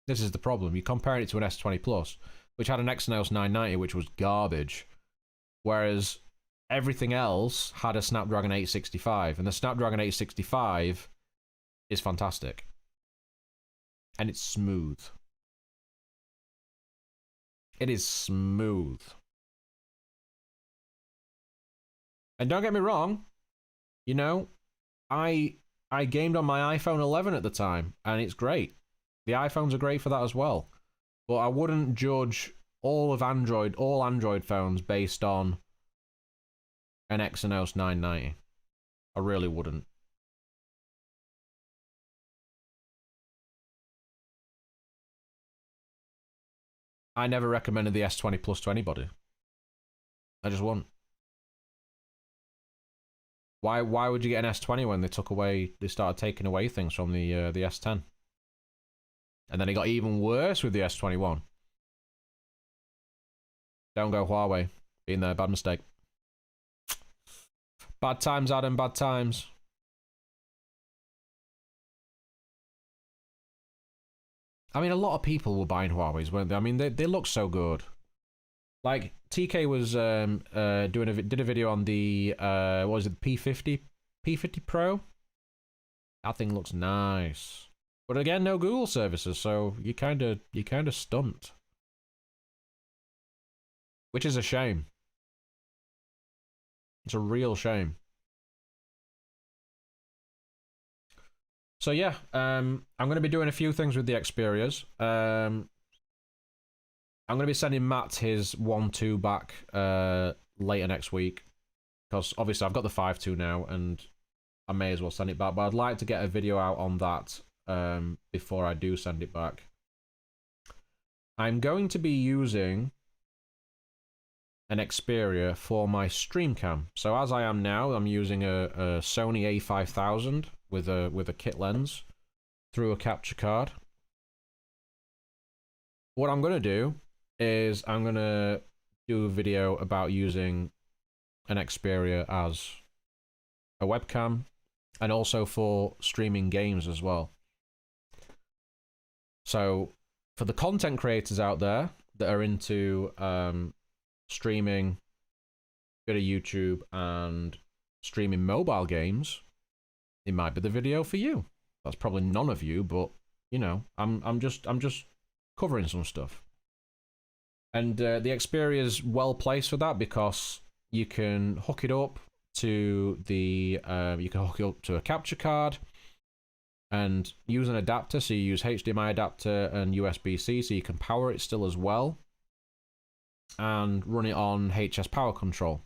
This is the problem. You're comparing it to an S20 Plus, which had an Exynos 990, which was garbage, whereas everything else had a Snapdragon 865, and the Snapdragon 865 is fantastic. And it's smooth. It is smooth. And don't get me wrong, you know, I gamed on my iPhone 11 at the time, and it's great. The iPhones are great for that as well. But I wouldn't judge all Android phones based on an Exynos 990. I really wouldn't. I never recommended the S20 Plus to anybody. I just won't. Why would you get an S20 when they started taking away things from the S10? And then it got even worse with the S21. Don't go Huawei. Been there, bad mistake. Bad times, Adam, bad times. I mean, a lot of people were buying Huawei's, weren't they? I mean, they look so good. Like, TK was did a video on the what was it, P50 Pro? That thing looks nice. But again, no Google services, so you kind of stumped. Which is a shame. It's a real shame. So yeah, I'm going to be doing a few things with the Xperias. I'm going to be sending Matt his 1.2 back later next week, because obviously I've got the 5.2 now, and I may as well send it back. But I'd like to get a video out on that before I do send it back. I'm going to be using an Xperia for my stream cam. So as I am now, I'm using a Sony A5000 with a kit lens through a capture card. What I'm going to do is I'm going to do a video about using an Xperia as a webcam, and also for streaming games as well. So for the content creators out there that are into streaming, bit of YouTube, and streaming mobile games, it might be the video for you. That's probably none of you, but you know, I'm just covering some stuff. And the Xperia is well placed for that, because you can hook it up to a capture card and use an adapter. So you use HDMI adapter and USB-C, so you can power it still as well, and run it on HS power control,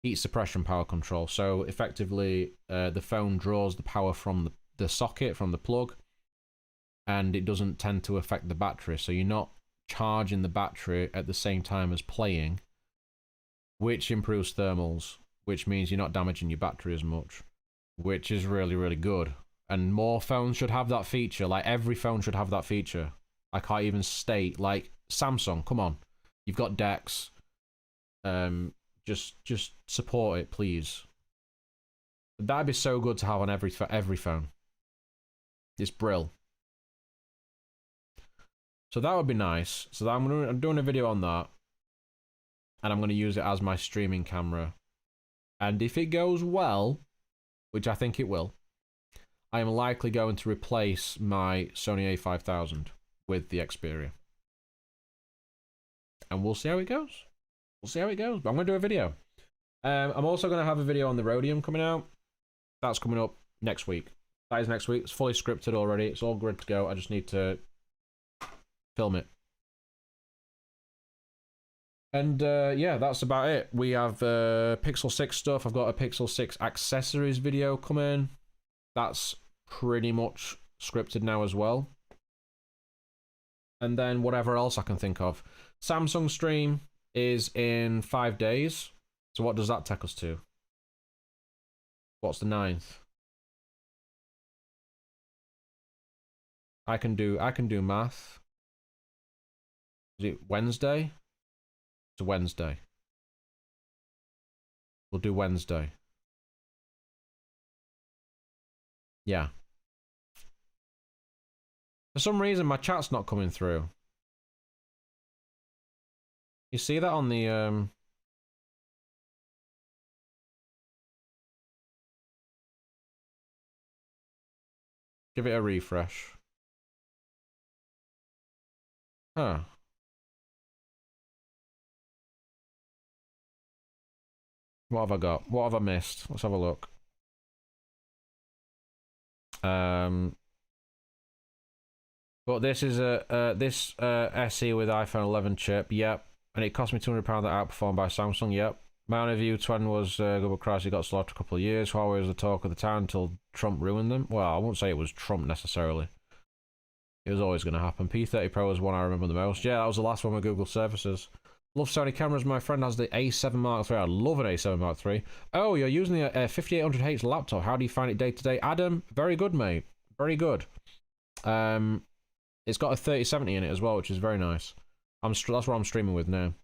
heat suppression power control. So effectively, the phone draws the power from the socket, from the plug, and it doesn't tend to affect the battery. So you're not charging the battery at the same time as playing, which improves thermals, which means you're not damaging your battery as much, which is really, really good. And more phones should have that feature. Like, every phone should have that feature. I can't even state, like, Samsung, come on. You've got DeX. Just support it, please. That'd be so good to have on every phone. It's brill. So that would be nice. So I'm doing a video on that. And I'm going to use it as my streaming camera. And if it goes well, which I think it will, I am likely going to replace my Sony a5000 with the Xperia. And we'll see how it goes. We'll see how it goes. But I'm going to do a video. I'm also going to have a video on the Rhodium coming out. That's coming up next week. That is next week. It's fully scripted already. It's all good to go. I just need to film it. And yeah, that's about it. We have Pixel 6 stuff. I've got a Pixel 6 accessories video coming. That's pretty much scripted now as well. And then whatever else I can think of. Samsung stream is in 5 days. So what does that take us to? What's the 9th? I can do math. Is it Wednesday? It's a Wednesday. We'll do Wednesday. Yeah. For some reason, my chat's not coming through. You see that on the Give it a refresh. Huh. What have I got? What have I missed? Let's have a look. But this is this SE with iPhone 11 chip. Yep. And it cost me £200 that outperformed by Samsung. Yep. My only view 20 was Google Christ, it got slaughtered a couple of years. Huawei was the talk of the town until Trump ruined them. Well, I won't say it was Trump necessarily. It was always going to happen. P30 Pro was one I remember the most. Yeah, that was the last one with Google services. Love Sony cameras. My friend has the A7 Mark III. I love an A7 Mark III. Oh, you're using the 5800H laptop. How do you find it day to day? Adam, very good, mate. Very good. It's got a 3070 in it as well, which is very nice. That's what I'm streaming with now.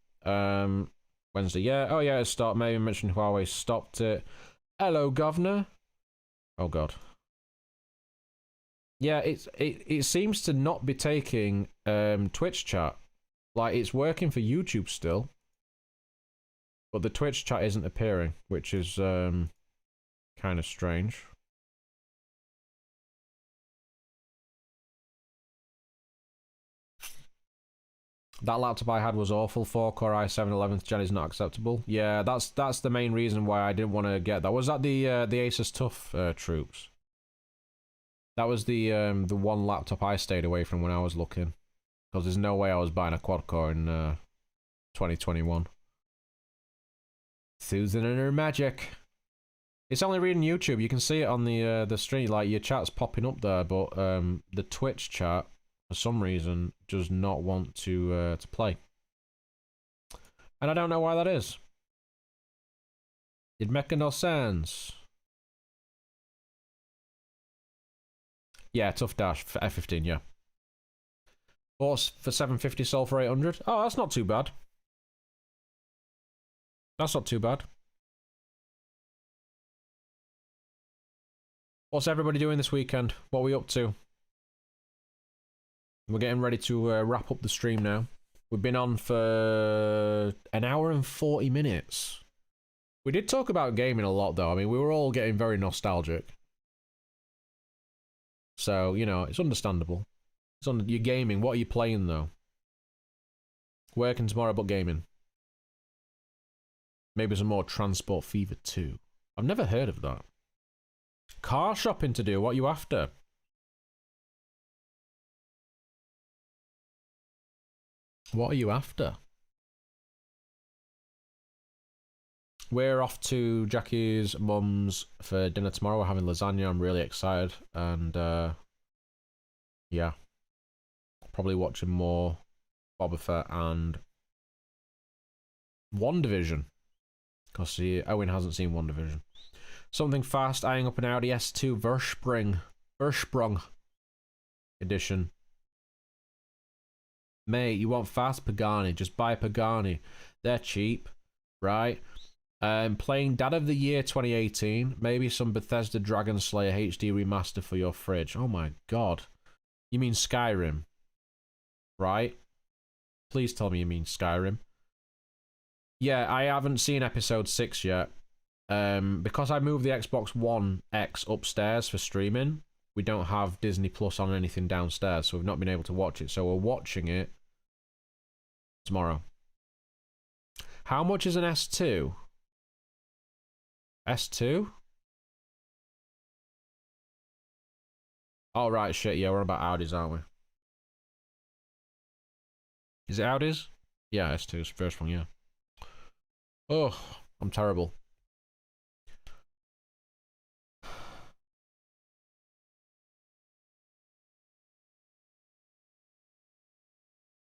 Wednesday, yeah. Oh, yeah, it stopped. Maybe mentioned Huawei stopped it. Hello, governor. Oh, God. Yeah, it seems to not be taking Twitch chat. Like, it's working for YouTube still. But the Twitch chat isn't appearing, which is kind of strange. That laptop I had was awful. 4-core i7 11th gen is not acceptable. Yeah, that's the main reason why I didn't want to get that. Was that the Asus TUF troops? That was the one laptop I stayed away from when I was looking. Because there's no way I was buying a quad-core in 2021. Susan and her magic. It's only reading YouTube. You can see it on the stream. Like, your chat's popping up there, but the Twitch chat, for some reason, does not want to play. And I don't know why that is. It make no sense. Yeah, Tough Dash for F15, yeah. Force for 750, sold for 800. Oh, that's not too bad. That's not too bad. What's everybody doing this weekend? What are we up to? We're getting ready to wrap up the stream now. We've been on for an hour and 40 minutes. We did talk about gaming a lot, though. I mean, we were all getting very nostalgic. So, you know, it's understandable. You're gaming. What are you playing, though? Working tomorrow, but gaming. Maybe some more Transport Fever 2. I've never heard of that. Car shopping to do. What are you after? What are you after? We're off to Jackie's mum's for dinner tomorrow. We're having lasagna. I'm really excited. And, yeah. Probably watching more Boba Fett and WandaVision. Because Owen hasn't seen WandaVision. Something fast, eyeing up an Audi S2 Versprung edition. Mate, you want fast Pagani, just buy Pagani. They're cheap, right? Playing Dad of the Year 2018. Maybe some Bethesda Dragon Slayer HD remaster for your fridge. Oh my god. You mean Skyrim? right? Please tell me you mean Skyrim. Yeah, I haven't seen episode 6 yet. Because I moved the Xbox One X upstairs for streaming, we don't have Disney Plus on anything downstairs, so we've not been able to watch it. So we're watching it tomorrow. How much is an S2? S2? Oh, right, shit, yeah, we're about Audis, aren't we? Is it Audis? Yeah, S2's the first one, yeah. Oh, I'm terrible.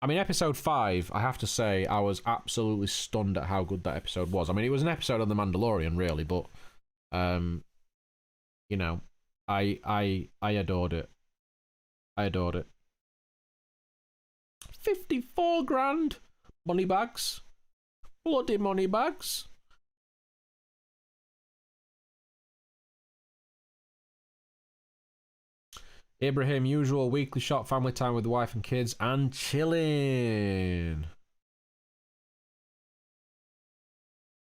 I mean, episode 5, I have to say, I was absolutely stunned at how good that episode was. I mean, it was an episode of The Mandalorian, really, but, you know, I adored it. I adored it. 54 grand! Money bags. Bloody money bags. Ibrahim, usual weekly shot, family time with the wife and kids, and chilling.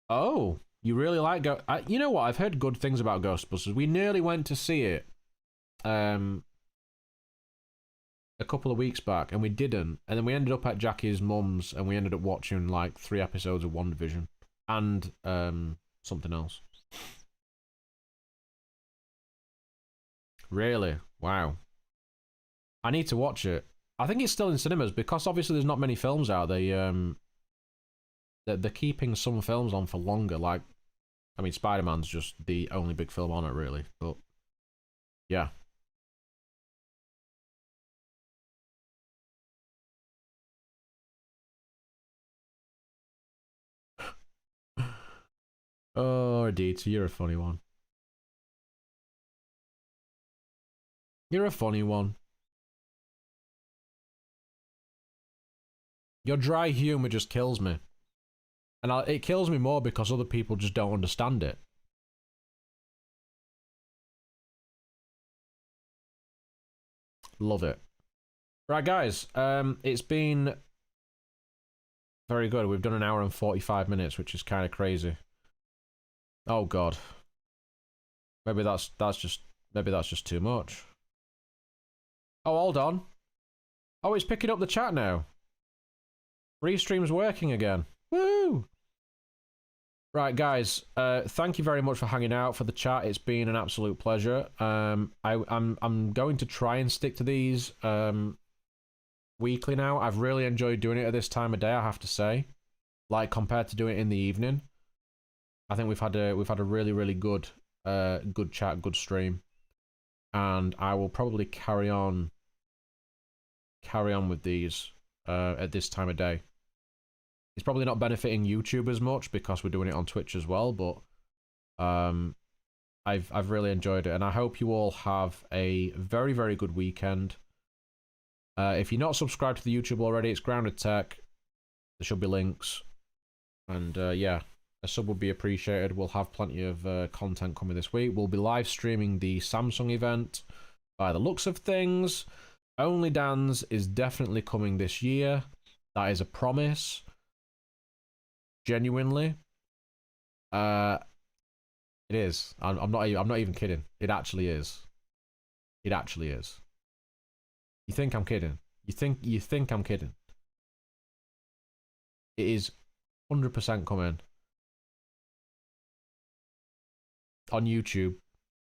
Oh, you really like you know what? I've heard good things about Ghostbusters. We nearly went to see it a couple of weeks back, and we didn't. And then we ended up at Jackie's mum's, and we ended up watching like 3 episodes of WandaVision and something else. Really? Wow. I need to watch it. I think it's still in cinemas because obviously there's not many films out. They're keeping some films on for longer. Like, I mean, Spider-Man's just the only big film on it, really. But yeah. Oh, Aditi, you're a funny one. You're a funny one. Your dry humor just kills me. And it kills me more because other people just don't understand it. Love it. Right, guys. It's been very good. We've done an hour and 45 minutes, which is kind of crazy. Oh God. Maybe that's just too much. Oh, hold on. Oh, it's picking up the chat now. Restream's working again. Woo! Right, guys. Thank you very much for hanging out for the chat. It's been an absolute pleasure. I'm going to try and stick to these weekly now. I've really enjoyed doing it at this time of day, I have to say. Like compared to doing it in the evening. I think we've had a really good good chat, good stream. And I will probably carry on with these at this time of day. It's probably not benefiting YouTube as much because we're doing it on Twitch as well, but I've really enjoyed it, and I hope you all have a very, very good weekend. If you're not subscribed to the YouTube already, it's Grounded Tech. There should be links, and yeah, a sub would be appreciated. We'll have plenty of content coming this week. We'll be live streaming the Samsung event. By the looks of things, Only Dan's is definitely coming this year. That is a promise. Genuinely, it is. I'm not even kidding. It actually is. It actually is. You think I'm kidding? You think I'm kidding? It is 100% coming on YouTube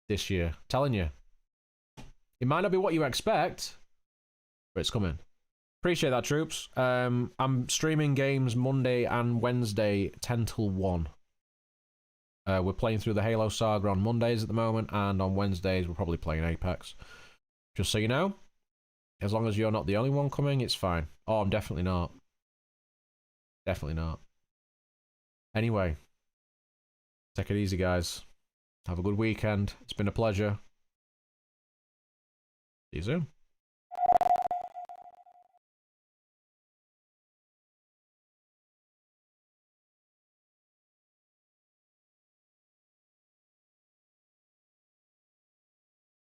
this year. I'm telling you, it might not be what you expect, but it's coming. Appreciate that, troops. I'm streaming games Monday and Wednesday 10 till 1. We're playing through the Halo saga on Mondays at the moment, and on Wednesdays we're probably playing Apex. Just so you know, as long as you're not the only one coming, it's fine. Oh, I'm definitely not. Definitely not. Anyway, take it easy, guys. Have a good weekend. It's been a pleasure. See you soon.